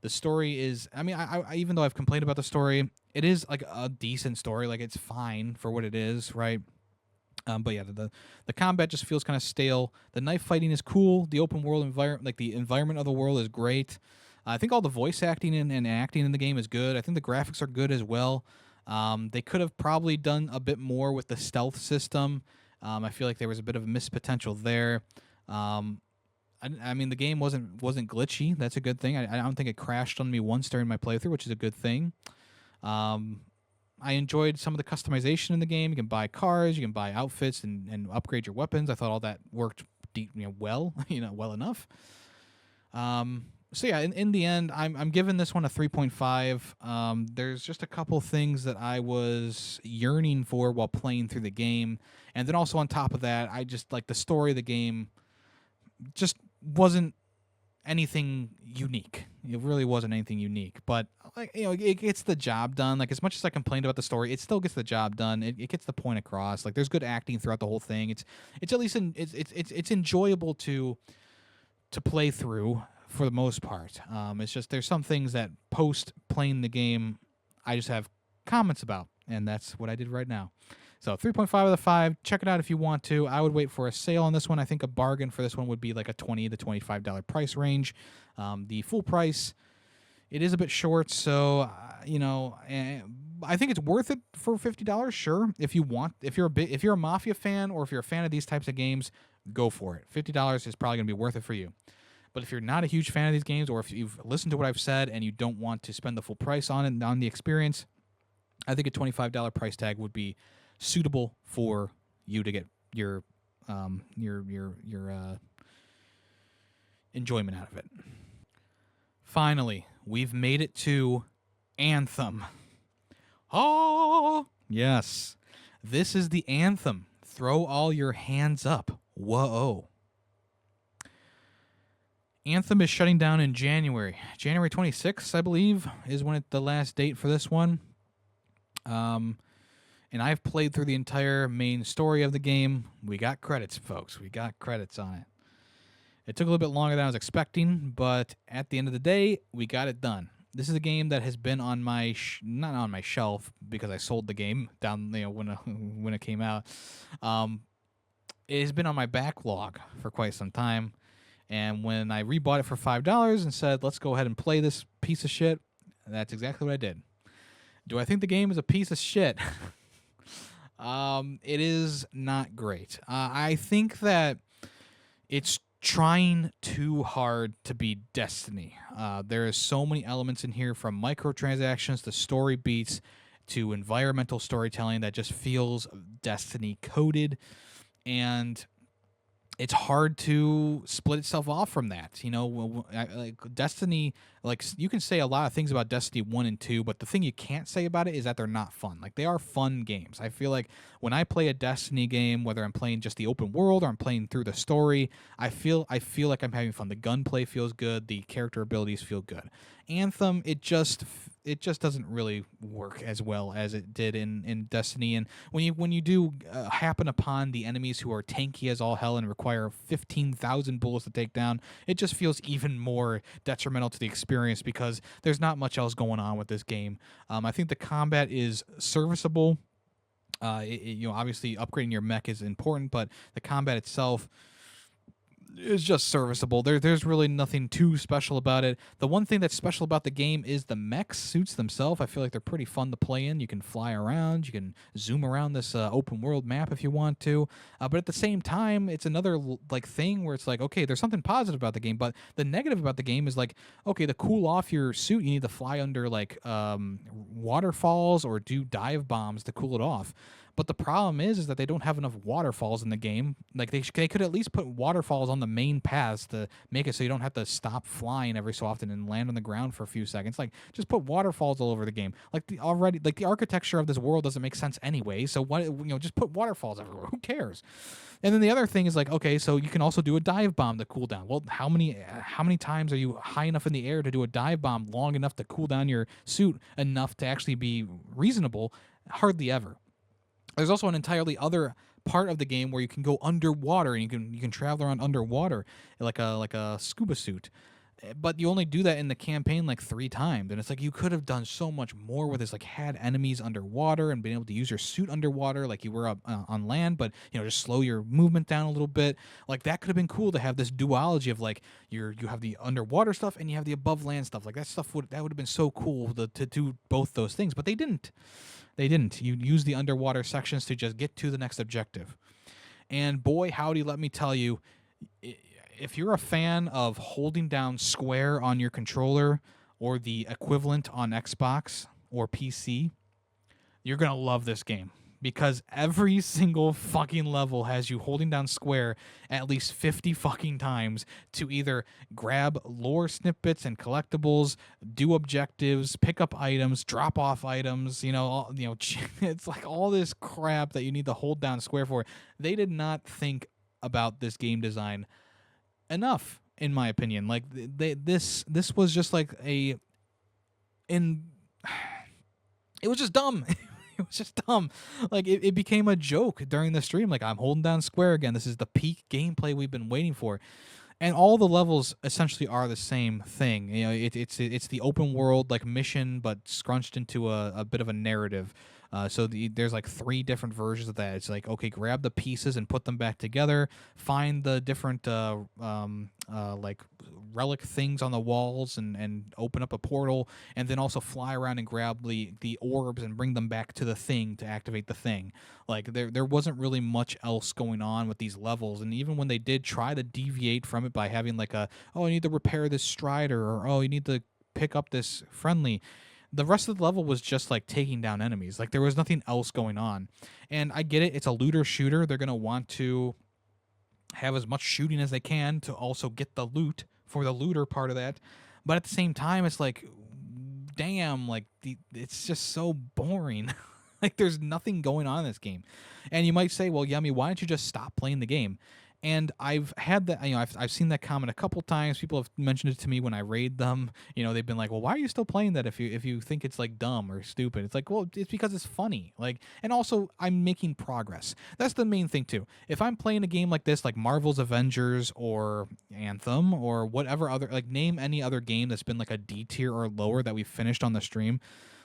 The story is, I even though I've complained about the story, it is like a decent story. Like, it's fine for what it is, right? But yeah, the combat just feels kind of stale. The knife fighting is cool. The open world environment, like the environment of the world, is great. I think all the voice acting and acting in the game is good. I think the graphics are good as well. They could have probably done a bit more with the stealth system. I feel like there was a bit of missed potential there. I mean, the game wasn't glitchy. That's a good thing. I don't think it crashed on me once during my playthrough, which is a good thing. I enjoyed some of the customization in the game. You can buy cars, you can buy outfits, and upgrade your weapons. I thought all that worked well, well enough. So yeah, in the end, I'm giving this one a 3.5. There's just a couple things that I was yearning for while playing through the game, and then also on top of that, I just like the story of the game just wasn't anything unique. It really wasn't anything unique, but it gets the job done. Like, as much as I complained about the story, it still gets the job done. It gets the point across. Like, there's good acting throughout the whole thing. It's at least it's enjoyable to play through for the most part. It's just there's some things that post playing the game I just have comments about, and that's what I did right now. So 3.5 out of 5. Check it out if you want to. I would wait for a sale on this one. I think a bargain for this one would be like a $20 to $25 price range. The full price, it is a bit short, so I think it's worth it for $50. Sure, if you want, if you're a Mafia fan or if you're a fan of these types of games, go for it. $50 is probably gonna be worth it for you. But if you're not a huge fan of these games, or if you've listened to what I've said and you don't want to spend the full price on it and on the experience, I think a $25 price tag would be suitable for you to get your enjoyment out of it. Finally, we've made it to Anthem. Oh, yes. This is the Anthem. Throw all your hands up. Whoa. Anthem is shutting down in January. January 26th, I believe, is when the last date for this one. And I've played through the entire main story of the game. We got credits, folks. We got credits on it. It took a little bit longer than I was expecting, but at the end of the day, we got it done. This is a game that has been on my not on my shelf because I sold the game down when it came out. It has been on my backlog for quite some time, and when I rebought it for $5 and said, "Let's go ahead and play this piece of shit," that's exactly what I did. Do I think the game is a piece of shit? It is not great. I think that it's trying too hard to be Destiny. There is so many elements in here, from microtransactions to story beats to environmental storytelling, that just feels Destiny coded, and it's hard to split itself off from that. Like Destiny, like, you can say a lot of things about Destiny 1 and 2, but the thing you can't say about it is that they're not fun. Like, they are fun games. I feel like when I play a Destiny game, whether I'm playing just the open world or I'm playing through the story, I feel like I'm having fun. The gunplay feels good. The character abilities feel good. Anthem, it just doesn't really work as well as it did in Destiny. And when you do happen upon the enemies who are tanky as all hell and require 15,000 bullets to take down, it just feels even more detrimental to the experience because there's not much else going on with this game. I think the combat is serviceable. Obviously upgrading your mech is important, but the combat itself is just serviceable. There's really nothing too special about it. The one thing that's special about the game is the mech suits themselves. I feel like they're pretty fun to play in. You can fly around. You can zoom around this open world map if you want to. But at the same time, it's another thing where it's like, okay, there's something positive about the game, but the negative about the game is like, okay, to cool off your suit, you need to fly under waterfalls or do dive bombs to cool it off. But the problem is that they don't have enough waterfalls in the game. Like they could at least put waterfalls on the main paths to make it so you don't have to stop flying every so often and land on the ground for a few seconds. Like just put waterfalls all over the game. Like the architecture of this world doesn't make sense anyway. So just put waterfalls everywhere. Who cares? And then the other thing is like, okay, so you can also do a dive bomb to cool down. Well, how many times are you high enough in the air to do a dive bomb long enough to cool down your suit enough to actually be reasonable? Hardly ever. There's also an entirely other part of the game where you can go underwater and you can travel around underwater like a scuba suit. But you only do that in the campaign like 3 times, and it's like you could have done so much more with this. Like had enemies underwater and been able to use your suit underwater like you were up on land, but just slow your movement down a little bit. Like that could have been cool to have this duology of like you have the underwater stuff and you have the above land stuff. Like that would have been so cool to do both those things, but they didn't. They didn't. You use the underwater sections to just get to the next objective. And boy, howdy, let me tell you, if you're a fan of holding down square on your controller or the equivalent on Xbox or PC, you're going to love this game. Because every single fucking level has you holding down square at least 50 fucking times to either grab lore snippets and collectibles, do objectives, pick up items, drop off items, it's like all this crap that you need to hold down square for. They did not think about this game design enough, in my opinion. Like this was just like it was just dumb. It was just dumb. Like it became a joke during the stream. Like I'm holding down square again. This is the peak gameplay we've been waiting for. And all the levels essentially are the same thing. It's the open world like mission, but scrunched into a bit of a narrative. So there's like 3 different versions of that. It's like, okay, grab the pieces and put them back together. Find the different like relic things on the walls and open up a portal, and then also fly around and grab the orbs and bring them back to the thing to activate the thing. Like there wasn't really much else going on with these levels, and even when they did try to deviate from it by having like I need to repair this strider, or you need to pick up this friendly, the rest of the level was just like taking down enemies. Like there was nothing else going on. And I get it, it's a looter shooter. They're going to want to have as much shooting as they can to also get the loot for the looter part of that. But at the same time, it's like, damn, like it's just so boring. Like there's nothing going on in this game. And you might say, well, Yemmy, why don't you just stop playing the game? And I've had that, I've seen that comment a couple times. People have mentioned it to me when I raid them. They've been like, well, why are you still playing that if you think it's like dumb or stupid? It's like, well, it's because it's funny. Like, and also I'm making progress. That's the main thing too. If I'm playing a game like this, like Marvel's Avengers or Anthem or whatever other, like name any other game that's been like a D tier or lower that we finished on the stream.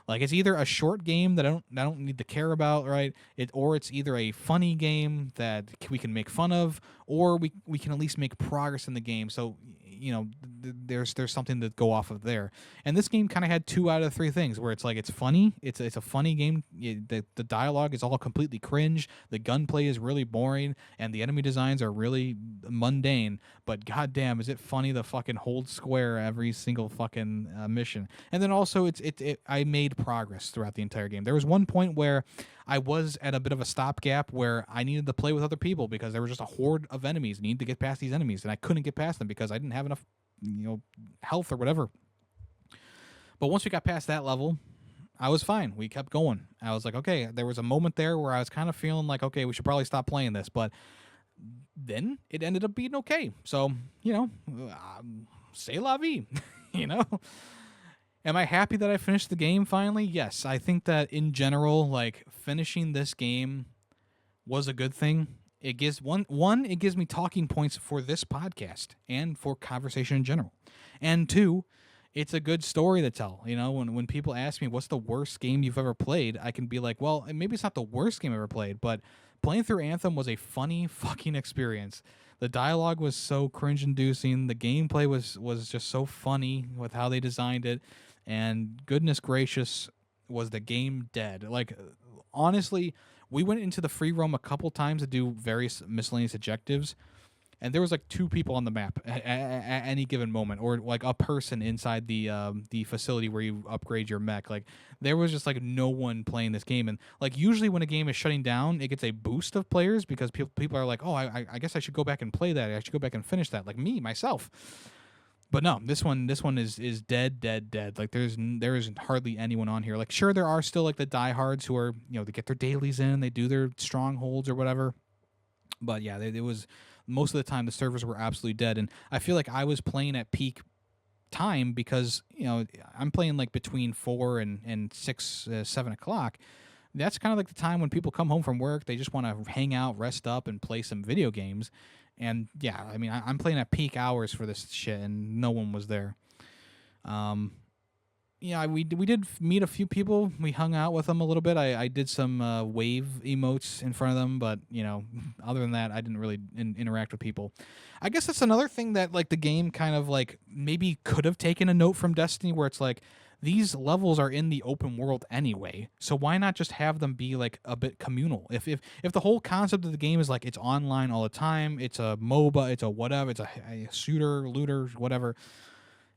Like it's either a short game that I don't need to care about, right? Or it's either a funny game that we can make fun of, or we can at least make progress in the game. So there's something to go off of there. And this game kind of had 2 out of 3 things where it's like it's funny, it's a funny game. The dialogue is all completely cringe. The gunplay is really boring, and the enemy designs are really mundane. But goddamn, is it funny to fucking hold square every single fucking mission. And then also I made progress throughout the entire game. There was one point where I was at a bit of a stopgap where I needed to play with other people because there was just a horde of enemies. I needed to get past these enemies, and I couldn't get past them because I didn't have enough, health or whatever. But once we got past that level, I was fine. We kept going. I was like, okay, there was a moment there where I was kind of feeling like, okay, we should probably stop playing this, but then it ended up being okay. So, c'est la vie, Am I happy that I finished the game finally? Yes. I think that in general, like finishing this game was a good thing. It gives it gives me talking points for this podcast and for conversation in general. And 2, it's a good story to tell. When people ask me what's the worst game you've ever played, I can be like, well, maybe it's not the worst game I've ever played, but playing through Anthem was a funny fucking experience. The dialogue was so cringe-inducing. The gameplay was just so funny with how they designed it. And goodness gracious, was the game dead. Like, honestly, we went into the free roam a couple times to do various miscellaneous objectives, and there was like 2 people on the map at any given moment, or like a person inside the facility where you upgrade your mech. Like there was just like no one playing this game, and like usually when a game is shutting down, it gets a boost of players because people are like, oh, I guess I should go back and play that. I should go back and finish that. Like me myself. But no, this one is dead. Like there isn't hardly anyone on here. Like sure, there are still like the diehards who are, they get their dailies in, they do their strongholds or whatever. But yeah, it was most of the time the servers were absolutely dead, and I feel like I was playing at peak time because I'm playing like between 4 and 6, 7 o'clock. That's kind of like the time when people come home from work. They just want to hang out, rest up, and play some video games. And yeah, I mean, I'm playing at peak hours for this shit, and no one was there. Yeah, we did meet a few people. We hung out with them a little bit. I did some wave emotes in front of them, but other than that, I didn't really interact with people. I guess that's another thing that like the game kind of like maybe could have taken a note from Destiny, where it's like these levels are in the open world anyway, so why not just have them be like a bit communal? If the whole concept of the game is like it's online all the time, it's a MOBA, it's a whatever, it's a shooter, looter, whatever.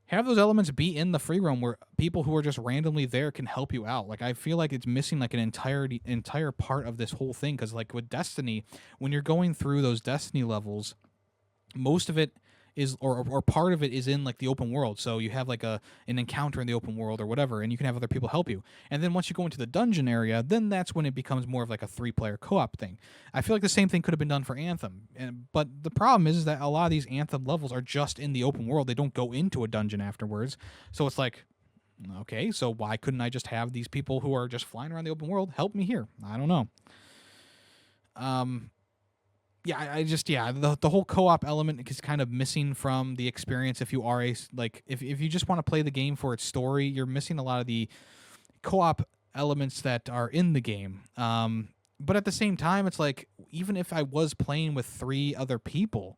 Have those elements be in the free roam where people who are just randomly there can help you out. Like I feel like it's missing like an entire part of this whole thing, because like with Destiny, when you're going through those Destiny levels, most of it is or part of it is in like the open world. So you have like an encounter in the open world or whatever, and you can have other people help you. And then once you go into the dungeon area, then that's when it becomes more of like a 3-player co-op thing. I feel like the same thing could have been done for Anthem. But the problem is that a lot of these Anthem levels are just in the open world. They don't go into a dungeon afterwards. So it's like, okay, so why couldn't I just have these people who are just flying around the open world help me here? I don't know. Yeah, the whole co-op element is kind of missing from the experience. If you are if you just want to play the game for its story, you're missing a lot of the co-op elements that are in the game. But at the same time, it's like even if I was playing with 3 other people,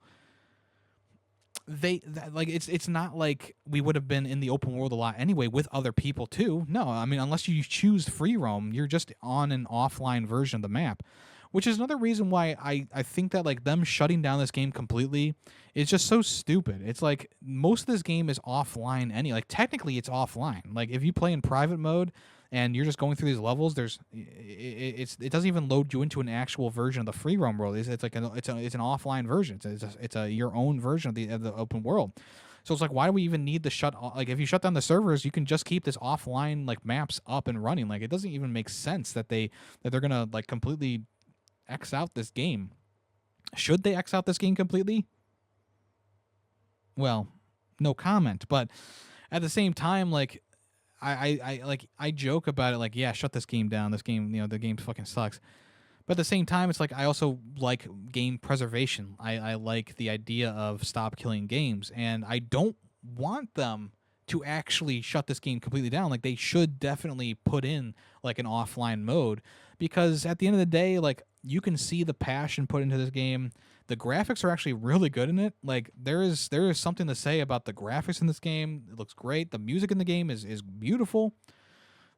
it's not like we would have been in the open world a lot anyway with other people too. No, I mean unless you choose free roam, you're just on an offline version of the map. Which is another reason why I think that like them shutting down this game completely is just so stupid. It's like most of this game is offline like technically it's offline. Like if you play in private mode and you're just going through these levels, it doesn't even load you into an actual version of the free roam world. It's like it's an offline version. It's a your own version of the open world. So it's like, why do we even need the like if you shut down the servers, you can just keep this offline like maps up and running. Like it doesn't even make sense that they're gonna like completely X out this game. Should they X out this game completely? Well, no comment. But at the same time, like I joke about it, like, yeah, shut this game down. This game, the game fucking sucks. But at the same time, it's like I also like game preservation. I like the idea of stop killing games, and I don't want them to actually shut this game completely down. Like they should definitely put in like an offline mode, because at the end of the day, like you can see the passion put into this game. The graphics are actually really good in it. Like there is something to say about the graphics in this game. It looks great. The music in the game is beautiful.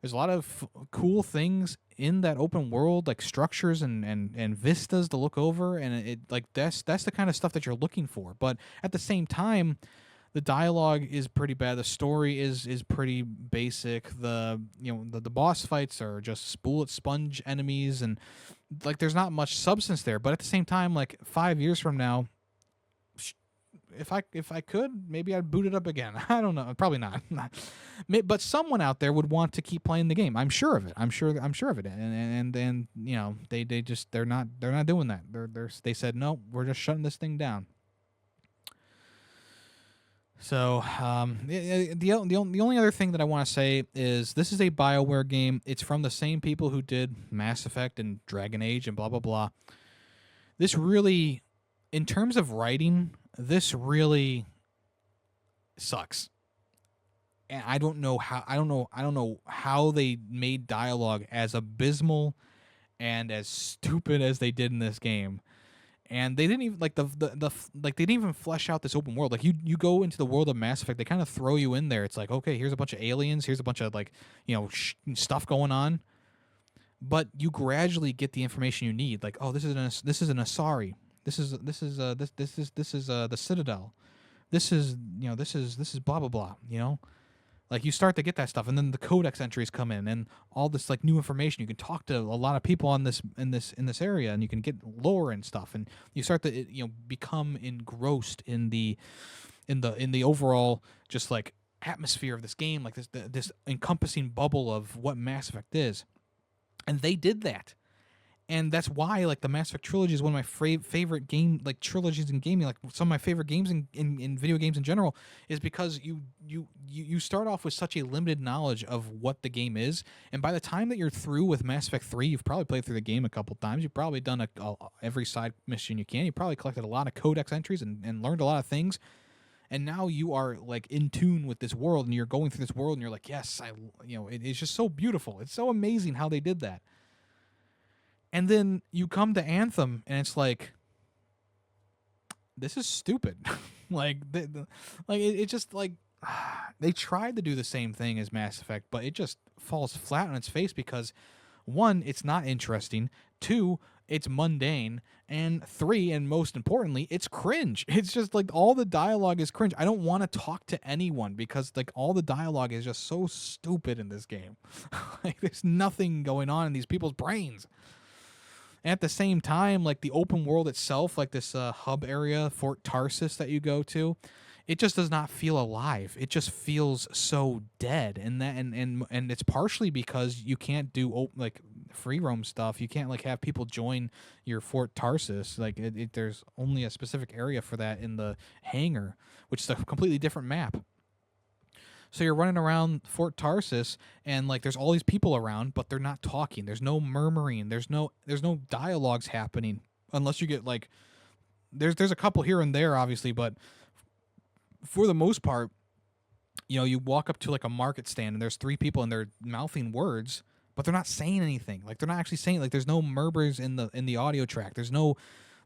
There's a lot of cool things in that open world, like structures and vistas to look over, and it like that's the kind of stuff that you're looking for. But at the same time, the dialogue is pretty bad. The story is pretty basic. The boss fights are just bullet sponge enemies, and like there's not much substance there. But at the same time, like 5 years from now, if I could, maybe I'd boot it up again. I don't know. Probably not. But someone out there would want to keep playing the game. I'm sure of it. I'm sure of it. And they're not doing that. They said no. We're just shutting this thing down. So the only other thing that I want to say is this is a BioWare game. It's from the same people who did Mass Effect and Dragon Age and blah blah blah. This really, in terms of writing, this really sucks. And I don't know how they made dialogue as abysmal and as stupid as they did in this game. And they didn't even like they didn't even flesh out this open world. Like you go into the world of Mass Effect, they kind of throw you in there. It's like, okay, here's a bunch of aliens, here's a bunch of like stuff going on, but you gradually get the information you need. Like, oh, this is an Asari. This is the Citadel. This is blah blah blah. Like you start to get that stuff, and then the codex entries come in, and all this like new information. You can talk to a lot of people on this area, and you can get lore and stuff, and you start to become engrossed in the overall just like atmosphere of this game, like this encompassing bubble of what Mass Effect is, and they did that. And that's why, like, the Mass Effect trilogy is one of my favorite game, like, trilogies in gaming. Like, some of my favorite games in video games in general is because you start off with such a limited knowledge of what the game is, and by the time that you're through with Mass Effect 3, you've probably played through the game a couple times. You've probably done every side mission you can. You probably collected a lot of codex entries and learned a lot of things. And now you are like in tune with this world, and you're going through this world, and you're like, yes, it's just so beautiful. It's so amazing how they did that. And then you come to Anthem, and it's like, this is stupid. It just like they tried to do the same thing as Mass Effect, but it just falls flat on its face because 1, it's not interesting. 2, it's mundane, and 3, and most importantly, it's cringe. It's just like all the dialogue is cringe. I don't want to talk to anyone because like all the dialogue is just so stupid in this game. Like there's nothing going on in these people's brains. And at the same time, like the open world itself, like this hub area, Fort Tarsis that you go to, it just does not feel alive. It just feels so dead, and it's partially because you can't do like free roam stuff. You can't like have people join your Fort Tarsis. Like there's only a specific area for that in the hangar, which is a completely different map. So you're running around Fort Tarsis, and like there's all these people around, but they're not talking. There's no murmuring. There's no dialogues happening unless you get like there's a couple here and there, obviously, but for the most part, you walk up to like a market stand, and there's 3 people, and they're mouthing words, but they're not saying anything. Like they're not actually saying, like there's no murmurs in the audio track.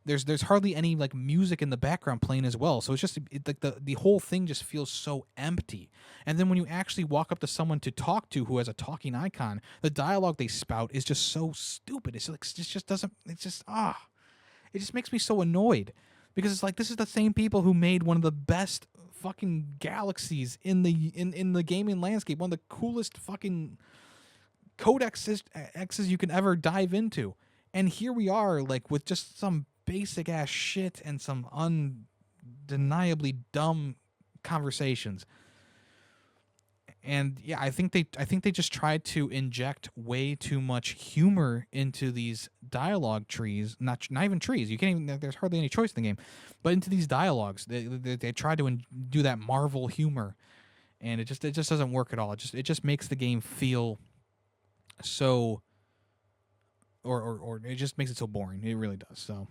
There's hardly any like music in the background playing as well. So it's just like the whole thing just feels so empty. And then when you actually walk up to someone to talk to who has a talking icon, the dialogue they spout is just so stupid. It's like it just makes me so annoyed because it's like this is the same people who made one of the best fucking galaxies in the gaming landscape, one of the coolest fucking codexes you can ever dive into. And here we are like with just some basic ass shit and some undeniably dumb conversations. And yeah, I think they just tried to inject way too much humor into these dialogue trees. Not even trees. You can't even. There's hardly any choice in the game, but into these dialogues, they tried to do that Marvel humor, and it just doesn't work at all. It just makes the game feel so. Or it just makes it so boring. It really does. So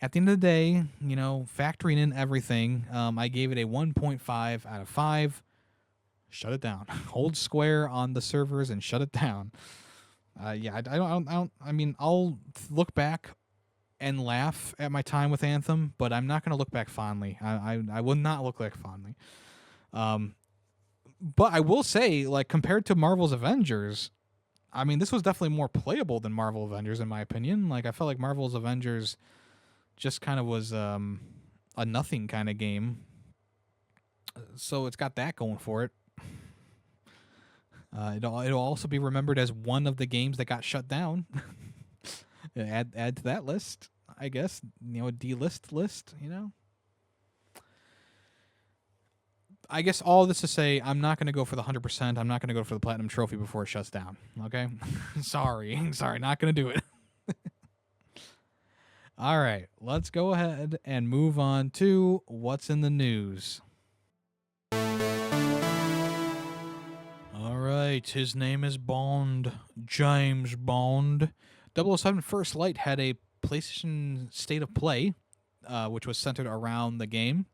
at the end of the day, factoring in everything, I gave it a 1.5 out of 5. Shut it down. Hold square on the servers and shut it down. I mean, I'll look back and laugh at my time with Anthem, but I'm not going to look back fondly. I will not look back fondly. But I will say, like, compared to Marvel's Avengers, I mean, this was definitely more playable than Marvel Avengers, in my opinion. Like, I felt like Marvel's Avengers just kind of was a nothing kind of game. So it's got that going for it. It'll also be remembered as one of the games that got shut down. add to that list, I guess. A D-list list, I guess all this to say, I'm not going to go for the 100%. I'm not going to go for the Platinum Trophy before it shuts down. Okay? Sorry, not going to do it. All right, let's go ahead and move on to what's in the news. All right, his name is Bond, James Bond. 007 First Light had a PlayStation State of Play, which was centered around the game.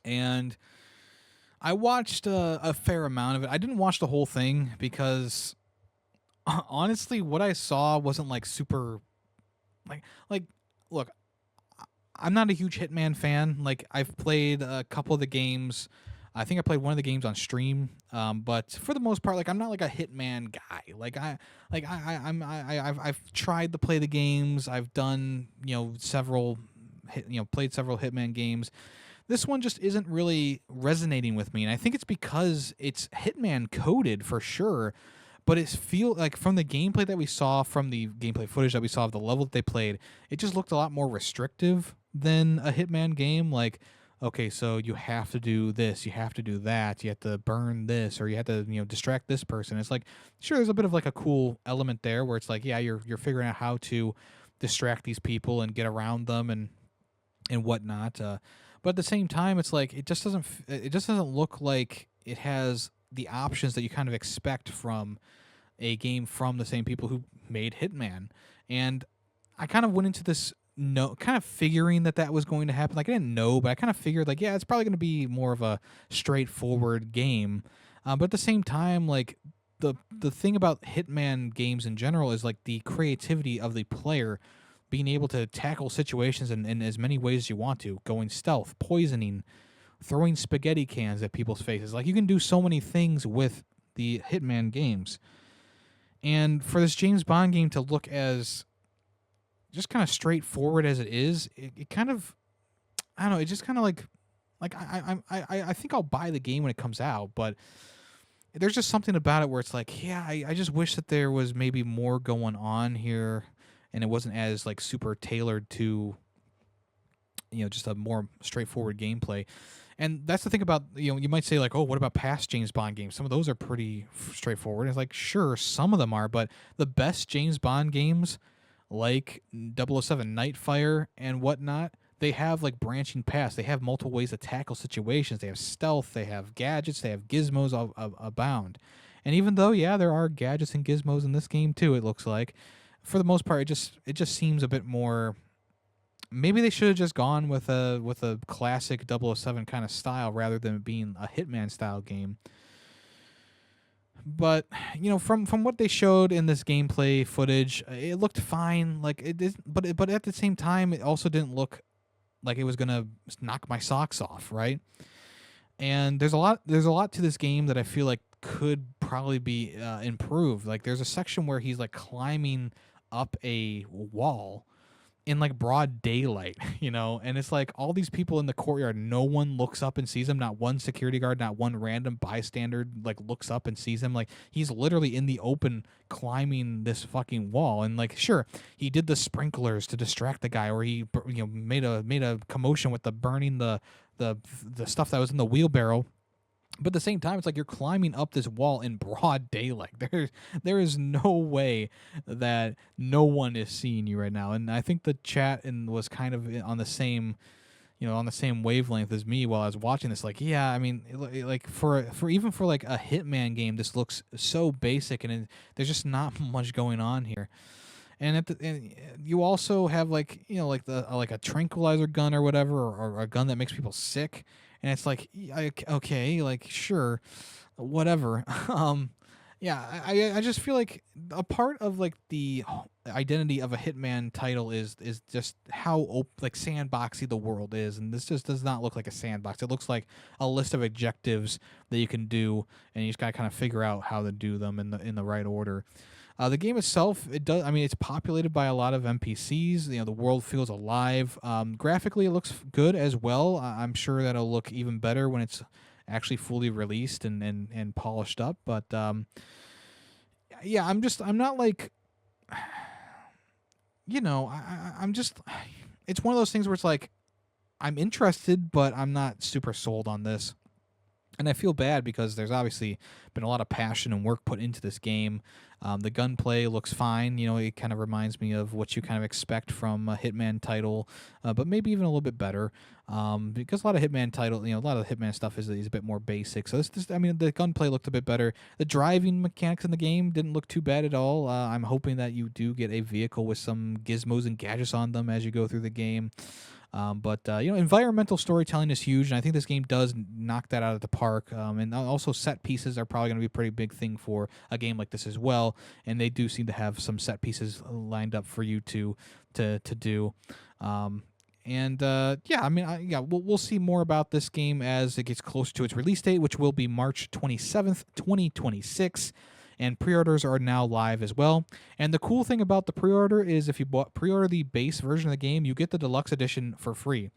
And I watched a fair amount of it. I didn't watch the whole thing because, honestly, what I saw wasn't like super, like. Look, I'm not a huge Hitman fan. Like, I've played a couple of the games. I think I played one of the games on stream. But for the most part, like, I'm not like a Hitman guy. I've tried to play the games. I've done several played several Hitman games. This one just isn't really resonating with me, and I think it's because it's Hitman coded for sure. But it feel like from the gameplay that we saw, from the gameplay footage that we saw of the level that they played, it just looked a lot more restrictive than a Hitman game. Like, okay, so you have to do this, you have to do that, you have to burn this, or you have to distract this person. It's like, sure, there's a bit of like a cool element there where it's like, yeah, you're figuring out how to distract these people and get around them and whatnot. But at the same time, it's like it just doesn't look like it has the options that you kind of expect from a game from the same people who made Hitman. And I kind of went into this kind of figuring that was going to happen. Like, I didn't know, but I kind of figured like, yeah, it's probably going to be more of a straightforward game. But at the same time, like the thing about Hitman games in general is like the creativity of the player being able to tackle situations in as many ways as you want to, going stealth, poisoning, throwing spaghetti cans at people's faces. Like, you can do so many things with the Hitman games. And for this James Bond game to look as just kind of straightforward as it is, it kind of, I don't know, it just kind of like I think I'll buy the game when it comes out, but there's just something about it where it's like, yeah, I just wish that there was maybe more going on here, and it wasn't as like super tailored to just a more straightforward gameplay. And that's the thing about, you might say like, oh, what about past James Bond games? Some of those are pretty straightforward. It's like, sure, some of them are, but the best James Bond games, like 007 Nightfire and whatnot, they have like branching paths. They have multiple ways to tackle situations. They have stealth. They have gadgets. They have gizmos abound. And even though, yeah, there are gadgets and gizmos in this game too, it looks like, for the most part, it just seems a bit more. Maybe they should have just gone with a classic 007 kind of style rather than it being a Hitman style game. But from what they showed in this gameplay footage, it looked fine. Like it is, but at the same time, it also didn't look like it was gonna knock my socks off, right? And there's a lot to this game that I feel like could probably be improved. Like, there's a section where he's like climbing up a wall in like broad daylight, and it's like all these people in the courtyard, no one looks up and sees him. Not one security guard, not one random bystander like looks up and sees him. Like, he's literally in the open climbing this fucking wall. And like, sure, he did the sprinklers to distract the guy, or he made a commotion with the burning the stuff that was in the wheelbarrow. But at the same time, it's like you're climbing up this wall in broad daylight. There is no way that no one is seeing you right now. And I think the chat was kind of on the same, on the same wavelength as me while I was watching this. Like, yeah, I mean, like for even for like a Hitman game, this looks so basic, and there's just not much going on here. And you also have like like a tranquilizer gun or whatever, or a gun that makes people sick. And it's like, okay, like, sure, whatever. Yeah, I just feel like a part of like the identity of a Hitman title is just how like sandboxy the world is, and this just does not look like a sandbox. It looks like a list of objectives that you can do, and you just gotta kind of figure out how to do them in the right order. The game itself, it's populated by a lot of NPCs. The world feels alive. Graphically, it looks good as well. I'm sure that'll look even better when it's actually fully released and polished up. But yeah, I'm not like, I'm just. It's one of those things where it's like, I'm interested, but I'm not super sold on this. And I feel bad because there's obviously been a lot of passion and work put into this game. The gunplay looks fine. It kind of reminds me of what you kind of expect from a Hitman title, but maybe even a little bit better. Because a lot of Hitman a lot of the Hitman stuff is a bit more basic. So the gunplay looked a bit better. The driving mechanics in the game didn't look too bad at all. I'm hoping that you do get a vehicle with some gizmos and gadgets on them as you go through the game. But environmental storytelling is huge, and I think this game does knock that out of the park. And also set pieces are probably going to be a pretty big thing for a game like this as well. And they do seem to have some set pieces lined up for you to do. We'll see more about this game as it gets closer to its release date, which will be March 27th, 2026. and pre-orders are now live as well. And the cool thing about the pre-order is if you pre-order the base version of the game, you get the deluxe edition for free.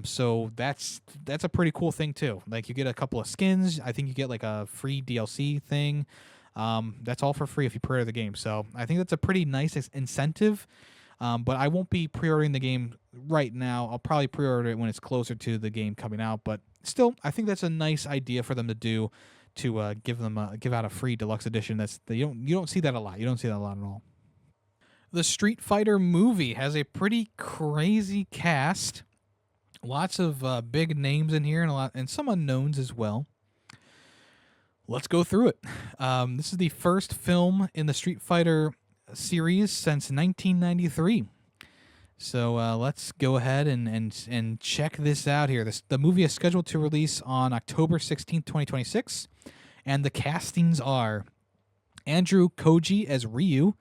So that's a pretty cool thing too. Like you get a couple of skins. I think you get like a free DLC thing. That's all for free if you pre-order the game. So I think that's a pretty nice incentive. But I won't be pre-ordering the game right now. I'll probably pre-order it when it's closer to the game coming out. But still, I think that's a nice idea for them to do, to give out a free deluxe edition. You don't see that a lot. You don't see that a lot at all. The Street Fighter movie has a pretty crazy cast. Lots of big names in here and some unknowns as well. Let's go through it. This is the first film in the Street Fighter series since 1993. So let's go ahead and check this out here. The movie is scheduled to release on October 16th, 2026. And the castings are Andrew Koji as Ryu,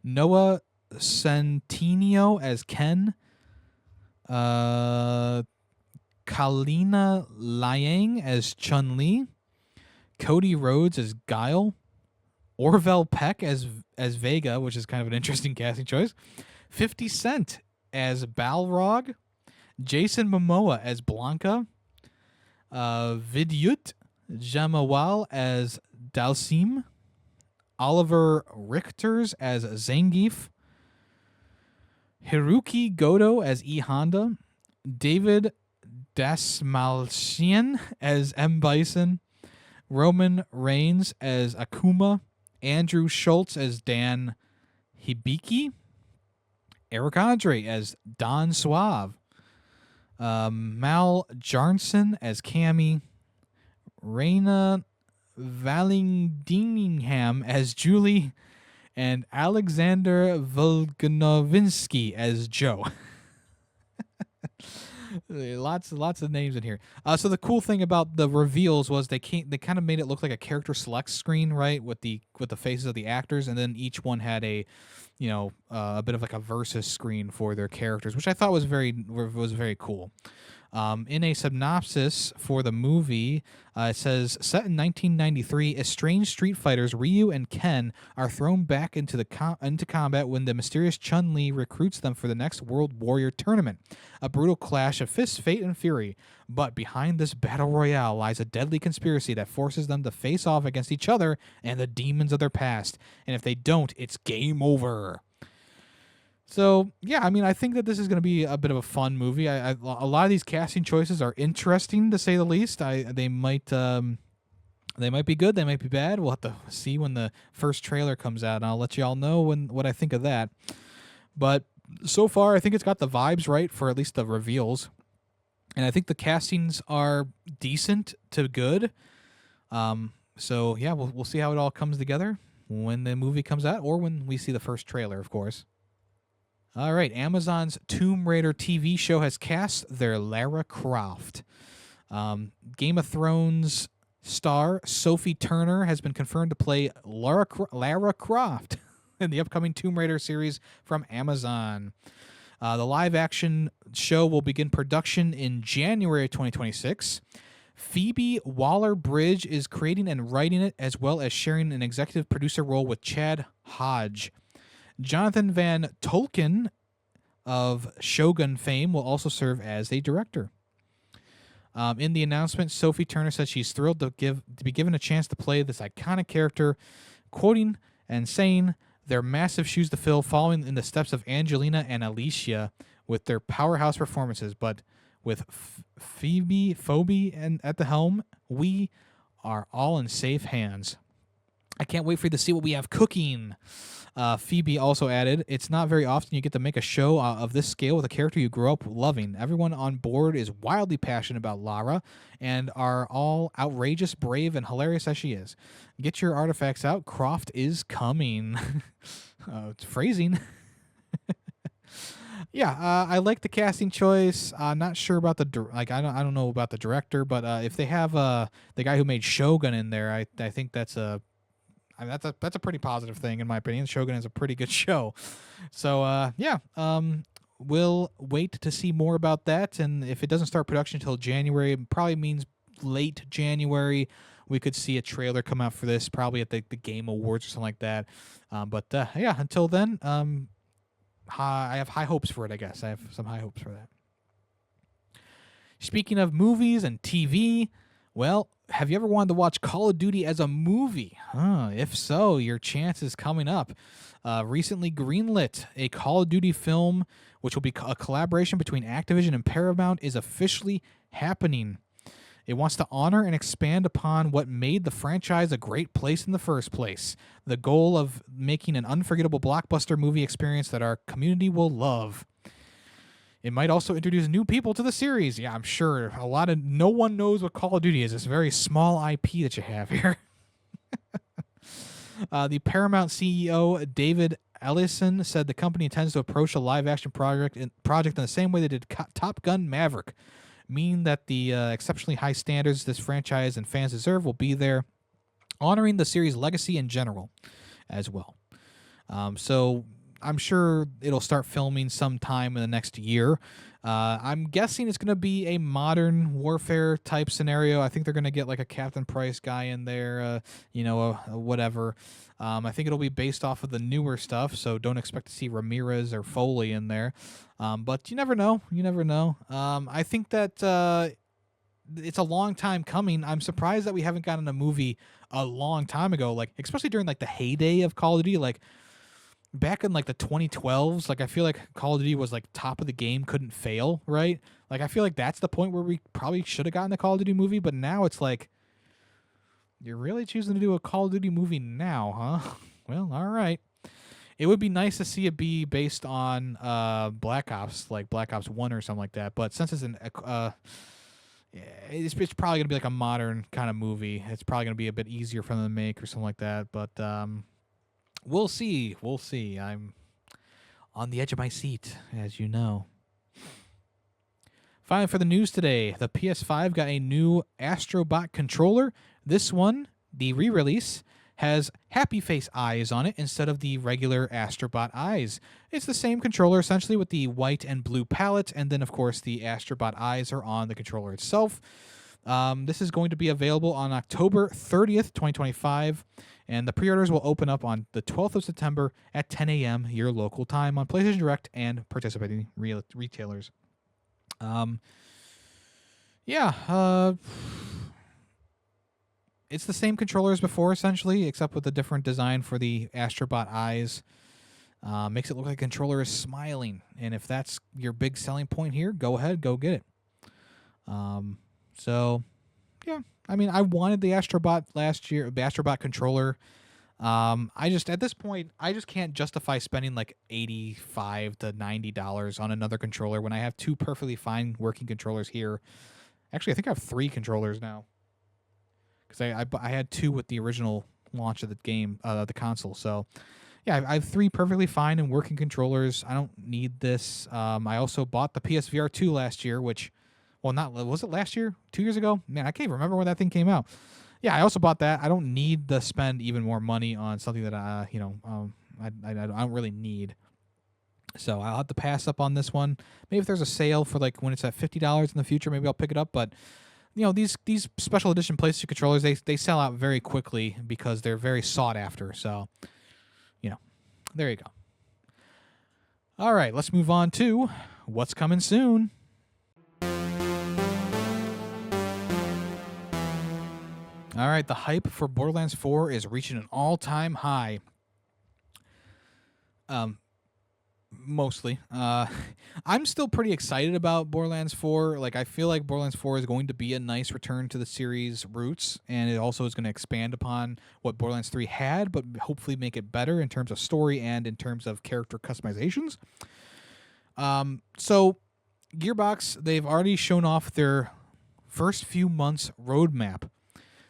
Noah Centineo as Ken, Kalina Liang as Chun-Li, Cody Rhodes as Guile, Orville Peck as Vega, which is kind of an interesting casting choice, 50 Cent as Balrog, Jason Momoa as Blanca, Vidyut Jamawal as Dalsim, Oliver Richters as Zangief, Hiroki Goto as E Honda, David Dasmalchian as M Bison, Roman Reigns as Akuma, Andrew Schultz as Dan Hibiki, Eric Andre as Don Suave, Mal Jarnson as Cammy, Raina Valingdingham as Julie, and Alexander Volganovinsky as Joe. Lots of names in here. So the cool thing about the reveals was they kind of made it look like a character select screen, right, with the faces of the actors, and then each one had a bit of like a versus screen for their characters, which I thought was very cool. In a synopsis for the movie, it says, set in 1993, estranged Street Fighters Ryu and Ken are thrown back into combat when the mysterious Chun-Li recruits them for the next World Warrior tournament. A brutal clash of fists, fate, and fury. But behind this battle royale lies a deadly conspiracy that forces them to face off against each other and the demons of their past. And if they don't, it's game over. So, yeah, I mean, I think that this is going to be a bit of a fun movie. A lot of these casting choices are interesting, to say the least. They might be good, they might be bad. We'll have to see when the first trailer comes out, and I'll let you all know what I think of that. But so far, I think it's got the vibes right for at least the reveals. And I think the castings are decent to good. So, yeah, we'll see how it all comes together when the movie comes out, or when we see the first trailer, of course. All right, Amazon's Tomb Raider TV show has cast their Lara Croft. Game of Thrones star Sophie Turner has been confirmed to play Lara Croft in the upcoming Tomb Raider series from Amazon. The live-action show will begin production in January of 2026. Phoebe Waller-Bridge is creating and writing it, as well as sharing an executive producer role with Chad Hodge. Jonathan Van Tolkien of Shogun fame will also serve as a director. In the announcement, Sophie Turner said she's thrilled to be given a chance to play this iconic character, quoting and saying, "They're massive shoes to fill, following in the steps of Angelina and Alicia with their powerhouse performances. But with Phoebe at the helm, we are all in safe hands. I can't wait for you to see what we have cooking." Phoebe also added, "It's not very often you get to make a show of this scale with a character you grew up loving. Everyone on board is wildly passionate about Lara and are all outrageous, brave, and hilarious as she is. Get your artifacts out. Croft is coming." It's phrasing. Yeah, I like the casting choice. Not sure about I don't know about the director, but if they have the guy who made Shogun in there, I think that's a pretty positive thing, in my opinion. Shogun is a pretty good show. So, we'll wait to see more about that. And if it doesn't start production until January, it probably means late January we could see a trailer come out for this, probably at the Game Awards or something like that. But yeah, until then, I have high hopes for it, I guess. I have some high hopes for that. Speaking of movies and TV, well, have you ever wanted to watch Call of Duty as a movie? If so, your chance is coming up. Recently greenlit, a Call of Duty film, which will be a collaboration between Activision and Paramount, is officially happening. It wants to honor and expand upon what made the franchise a great place in the first place. The goal of making an unforgettable blockbuster movie experience that our community will love. It might also introduce new people to the series. Yeah, I'm sure no one knows what Call of Duty is. It's a very small IP that you have here. The Paramount CEO, David Ellison, said the company intends to approach a live-action project in the same way they did Top Gun Maverick, meaning that the exceptionally high standards this franchise and fans deserve will be there, honoring the series' legacy in general as well. So I'm sure it'll start filming sometime in the next year. I'm guessing it's going to be a modern warfare type scenario. I think they're going to get like a Captain Price guy in there, whatever. I think it'll be based off of the newer stuff, so don't expect to see Ramirez or Foley in there. But you never know. I think that it's a long time coming. I'm surprised that we haven't gotten a movie a long time ago, like especially during like the heyday of Call of Duty, like back in like the 2012s. Like I feel like Call of Duty was like top of the game, couldn't fail, right? Like I feel like that's the point where we probably should have gotten the Call of Duty movie, but now it's like, you're really choosing to do a Call of Duty movie now, huh? Well, all right. It would be nice to see it be based on Black Ops, like Black Ops 1 or something like that. But since it's it's probably going to be like a modern kind of movie. It's probably going to be a bit easier for them to make or something like that. But we'll see. I'm on the edge of my seat, as you know. Finally, for the news today, the PS5 got a new Astro Bot Controller. This one, the re-release, has happy face eyes on it instead of the regular Astro Bot eyes. It's the same controller essentially with the white and blue palette, and then of course the Astro Bot eyes are on the controller itself. This is going to be available on October 30th, 2025, and the pre-orders will open up on the 12th of September at 10 a.m. your local time on PlayStation Direct and participating retailers. It's the same controller as before, essentially, except with a different design for the Astro Bot eyes. Makes it look like the controller is smiling, and if that's your big selling point here, go ahead, go get it. So, yeah, I mean, I wanted the Astro Bot last year, the Astro Bot controller. At this point, I just can't justify spending like $85 to $90 on another controller when I have two perfectly fine working controllers here. Actually, I think I have three controllers now, because I had two with the original launch of the game, the console. So, yeah, I have three perfectly fine and working controllers. I don't need this. I also bought the PSVR 2 last year, which, was it last year? 2 years ago? Man, I can't even remember when that thing came out. Yeah, I also bought that. I don't need to spend even more money on something that I don't really need. So I'll have to pass up on this one. Maybe if there's a sale for like when it's at $50 in the future, maybe I'll pick it up. But these special edition PlayStation controllers, they sell out very quickly because they're very sought after. So, there you go. All right, let's move on to what's coming soon. All right, the hype for Borderlands 4 is reaching an all-time high. Mostly. I'm still pretty excited about Borderlands 4. Like, I feel like Borderlands 4 is going to be a nice return to the series' roots, and it also is going to expand upon what Borderlands 3 had, but hopefully make it better in terms of story and in terms of character customizations. So, Gearbox, they've already shown off their first few months' roadmap.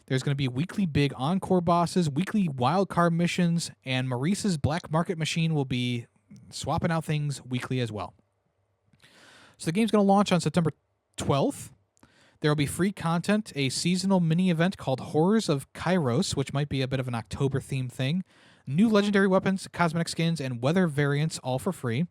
There's going to be weekly big encore bosses, weekly wildcard missions, and Maurice's Black Market Machine will be swapping out things weekly as well. So the game's going to launch on September 12th. There will be free content, a seasonal mini event called Horrors of Kairos, which might be a bit of an October-themed thing, new legendary weapons, cosmetic skins, and weather variants, all for free.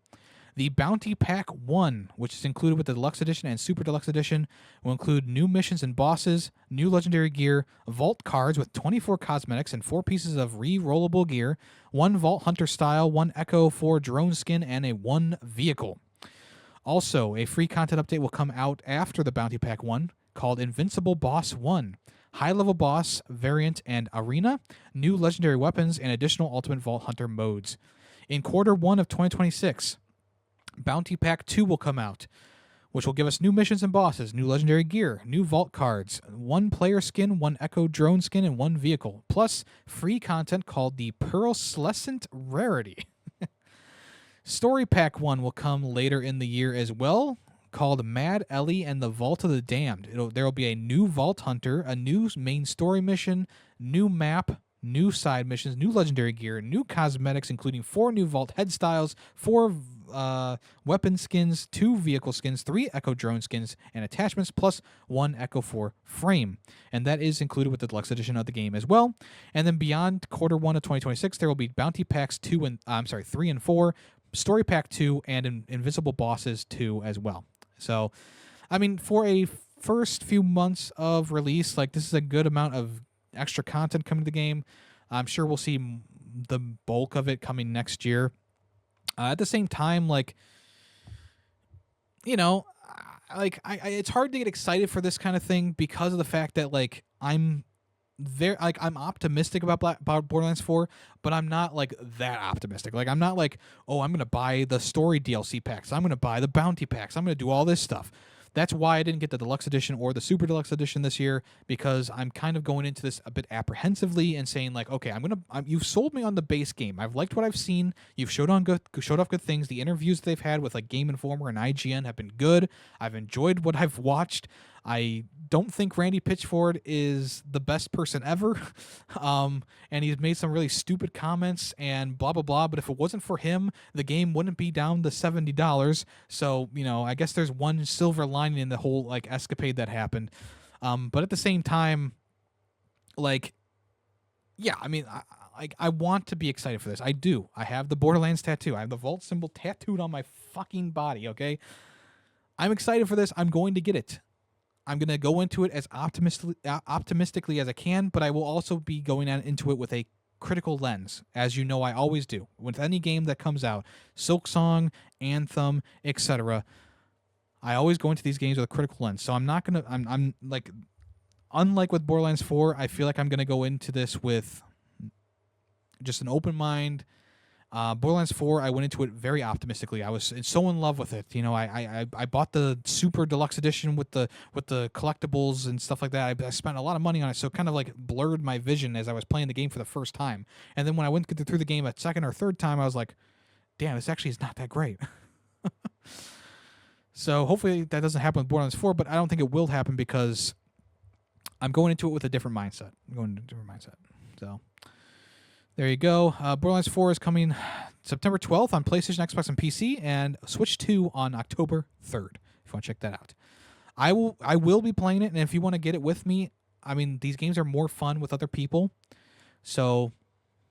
The Bounty Pack 1, which is included with the Deluxe Edition and Super Deluxe Edition, will include new missions and bosses, new legendary gear, vault cards with 24 cosmetics and 4 pieces of re-rollable gear, 1 Vault Hunter style, 1 Echo 4 drone skin, and a 1 vehicle. Also, a free content update will come out after the Bounty Pack 1 called Invincible Boss 1. High-level boss, variant, and arena, new legendary weapons, and additional Ultimate Vault Hunter modes. In quarter 1 of 2026, Bounty Pack 2 will come out, which will give us new missions and bosses, new legendary gear, new vault cards, 1 player skin, 1 Echo drone skin, and 1 vehicle, plus free content called the Pearlescent Rarity. Story Pack 1 will come later in the year as well, called Mad Ellie and the Vault of the Damned. There will be a new Vault Hunter, a new main story mission, new map, new side missions, new legendary gear, new cosmetics, including 4 new Vault head styles, 4 weapon skins, 2 vehicle skins, 3 Echo drone skins, and attachments, plus 1 Echo 4 frame. And that is included with the deluxe edition of the game as well. And then beyond quarter 1 of 2026, there will be Bounty Packs 3 and 4, Story Pack 2, and Invincible Bosses 2 as well. So, I mean, for a first few months of release, like, this is a good amount of extra content coming to the game. I'm sure we'll see the bulk of it coming next year. At the same time, like, you know, like it's hard to get excited for this kind of thing because of the fact that, like, I'm optimistic about Borderlands 4, but I'm not like that optimistic. Like, I'm not like, oh, I'm gonna buy the story DLC packs, I'm gonna buy the bounty packs, I'm gonna do all this stuff. That's why I didn't get the deluxe edition or the super deluxe edition this year, because I'm kind of going into this a bit apprehensively and saying, like, okay, you've sold me on the base game. I've liked what I've seen. You've showed off good things. The interviews they've had with, like, Game Informer and IGN have been good. I've enjoyed what I've watched. I don't think Randy Pitchford is the best person ever, and he's made some really stupid comments and blah, blah, blah, but if it wasn't for him, the game wouldn't be down to $70, so, you know, I guess there's one silver lining in the whole, like, escapade that happened, but at the same time, like, yeah, I mean, I want to be excited for this. I do. I have the Borderlands tattoo. I have the Vault symbol tattooed on my fucking body, okay? I'm excited for this. I'm going to get it. I'm going to go into it as optimistically as I can, but I will also be going into it with a critical lens, as you know I always do. With any game that comes out, Silksong, Anthem, etc., I always go into these games with a critical lens. So I'm not going to... I'm like... Unlike with Borderlands 4, I feel like I'm going to go into this with just an open mind. Borderlands 4, I went into it very optimistically. I was so in love with it. You know, I bought the super deluxe edition with the collectibles and stuff like that. I spent a lot of money on it, so it kind of like blurred my vision as I was playing the game for the first time. And then when I went through the game a second or third time, I was like, damn, this actually is not that great. So hopefully that doesn't happen with Borderlands 4, but I don't think it will happen because I'm going into it with a different mindset. So there you go. Borderlands 4 is coming September 12th on PlayStation, Xbox, and PC, and Switch 2 on October 3rd, if you want to check that out. I will be playing it, and if you want to get it with me, I mean, these games are more fun with other people. So,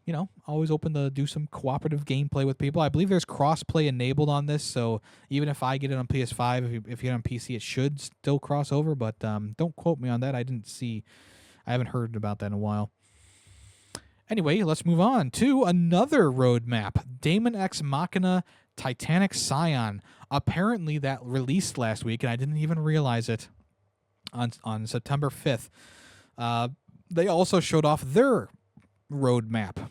you know, always open to do some cooperative gameplay with people. I believe there's cross-play enabled on this, so even if I get it on PS5, if you get it on PC, it should still cross over, but don't quote me on that. I haven't heard about that in a while. Anyway, let's move on to another roadmap. Daemon X Machina Titanic Scion. Apparently that released last week, and I didn't even realize it on September 5th. They also showed off their roadmap.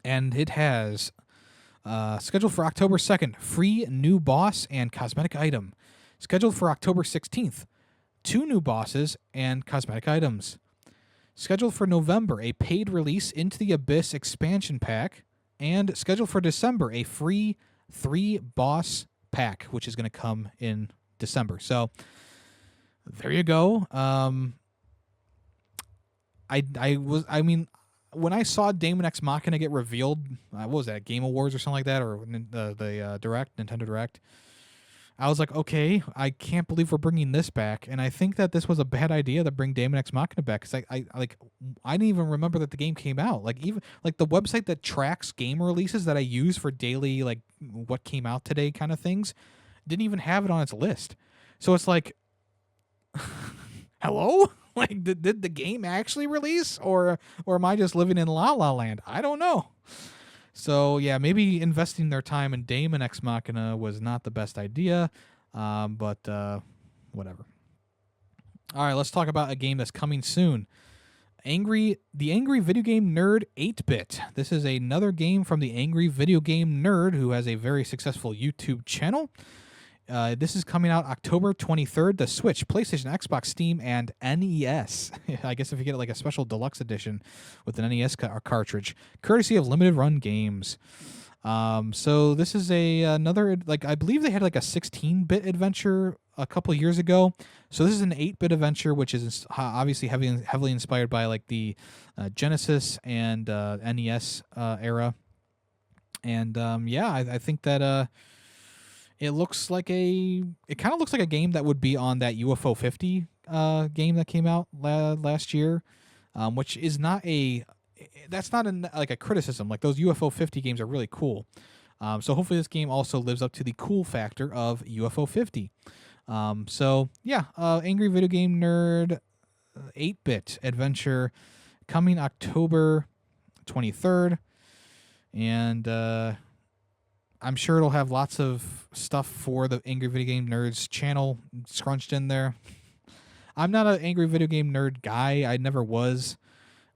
And it has scheduled for October 2nd, free new boss and cosmetic item. Scheduled for October 16th, 2 new bosses and cosmetic items. Scheduled for November, a paid release Into the Abyss expansion pack. And scheduled for December, a free 3-boss pack, which is going to come in December. So, there you go. When I saw Daemon X Machina get revealed, what was that, Game Awards or something like that, or the Nintendo Direct, I was like, okay, I can't believe we're bringing this back, and I think that this was a bad idea to bring Daemon X Machina back, because I didn't even remember that the game came out. Like, even like the website that tracks game releases that I use for daily, like what came out today kind of things, didn't even have it on its list. So it's like, hello, like did the game actually release, or am I just living in La La Land? I don't know. So yeah, maybe investing their time in Daemon X Machina was not the best idea, but whatever. All right, let's talk about a game that's coming soon. The Angry Video Game Nerd 8-Bit. This is another game from the Angry Video Game Nerd, who has a very successful YouTube channel. This is coming out October 23rd. The Switch, PlayStation, Xbox, Steam, and NES. I guess if you get like a special deluxe edition with an NES cartridge, courtesy of Limited Run Games. So this is another, like, I believe they had like a 16-bit adventure a couple years ago. So this is an 8-bit adventure, which is obviously heavily inspired by like the Genesis and NES era. And I think that it kind of looks like a game that would be on that UFO 50 game that came out last year, which is not that's not like a criticism. Like, those UFO 50 games are really cool. So hopefully this game also lives up to the cool factor of UFO 50. Angry Video Game Nerd 8-bit adventure coming October 23rd. And I'm sure it'll have lots of stuff for the Angry Video Game Nerds channel scrunched in there. I'm not an Angry Video Game Nerd guy. I never was.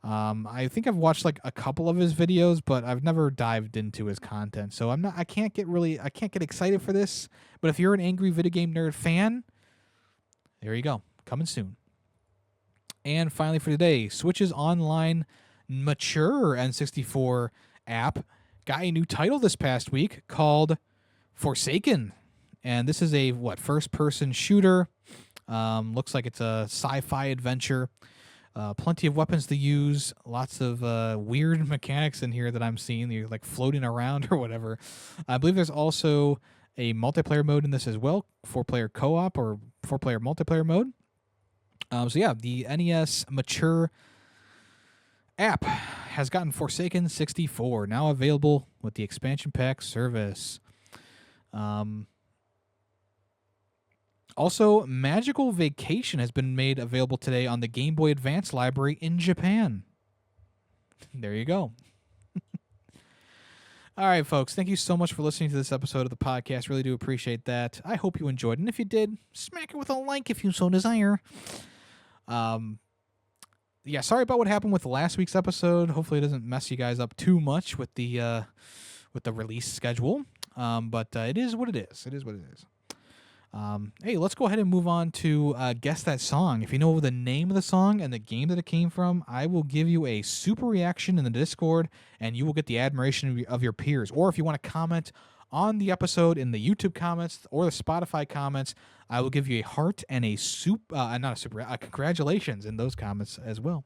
I think I've watched like a couple of his videos, but I've never dived into his content. So I can't get excited for this. But if you're an Angry Video Game Nerd fan, there you go. Coming soon. And finally for today, Switch's online mature N64 app got a new title this past week called Forsaken. And this is a first-person shooter. Looks like it's a sci-fi adventure. Plenty of weapons to use. Lots of weird mechanics in here that I'm seeing. You're like floating around or whatever. I believe there's also a multiplayer mode in this as well. 4-player co-op or 4-player multiplayer mode. The NES mature app has gotten Forsaken 64, now available with the expansion pack service. Also, Magical Vacation has been made available today on the Game Boy Advance library in Japan. There you go. All right, folks, thank you so much for listening to this episode of the podcast. Really do appreciate that. I hope you enjoyed it. And if you did, smack it with a like if you so desire. Sorry about what happened with last week's episode. Hopefully it doesn't mess you guys up too much with the release schedule. But it is what it is. It is what it is. Hey, let's go ahead and move on to Guess That Song. If you know the name of the song and the game that it came from, I will give you a super reaction in the Discord, and you will get the admiration of your peers. Or if you want to comment on the episode in the YouTube comments or the Spotify comments, I will give you a heart and a congratulations in those comments as well.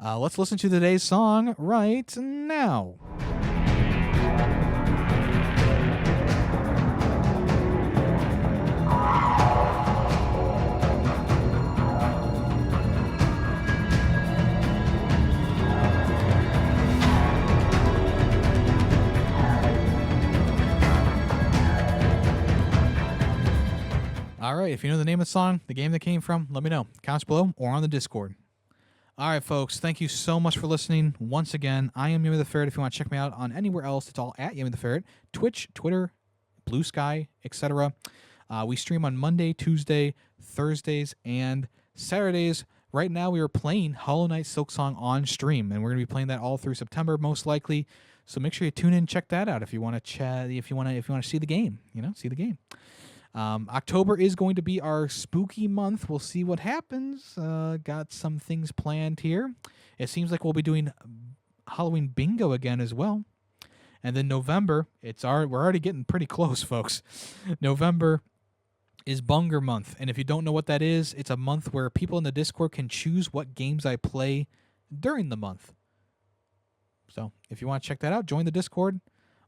Let's listen to today's song right now. All right, if you know the name of the song, the game that came from, let me know. Comments below or on the Discord. All right, folks, thank you so much for listening. Once again, I am Yemmy the Ferret. If you want to check me out on anywhere else, it's all at Yemmy the Ferret. Twitch, Twitter, Blue Sky, etc. We stream on Monday, Tuesday, Thursdays, and Saturdays. Right now, we are playing Hollow Knight Silksong on stream, and we're going to be playing that all through September, most likely. So make sure you tune in and check that out if you want to chat. If you want to see the game, see the game. October is going to be our spooky month. We'll see what happens. Got some things planned here. It seems like we'll be doing Halloween bingo again as well. And then November, we're already getting pretty close, folks. November is Bunger month. And if you don't know what that is, it's a month where people in the Discord can choose what games I play during the month. So if you want to check that out, join the Discord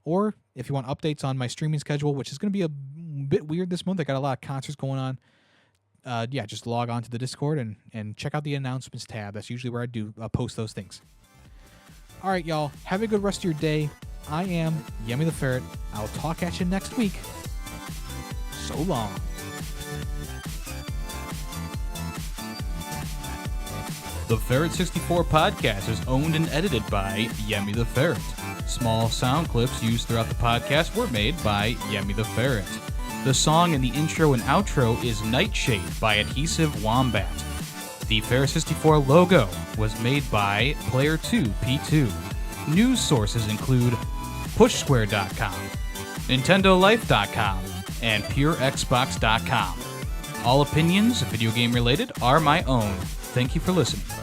or if you want updates on my streaming schedule, which is going to be a bit weird this month. I got a lot of concerts going on. Just log on to the Discord and check out the announcements tab. That's usually where I do post those things. All right, y'all. Have a good rest of your day. I am Yemmy the Ferret. I'll talk at you next week. So long. The Ferret 64 podcast is owned and edited by Yemmy the Ferret. Small sound clips used throughout the podcast were made by Yemmy the Ferret. The song in the intro and outro is Nightshade by Adhesive Wombat. The Ferret 64 logo was made by Player2P2. News sources include PushSquare.com, NintendoLife.com, and PureXbox.com. All opinions, video game related, are my own. Thank you for listening.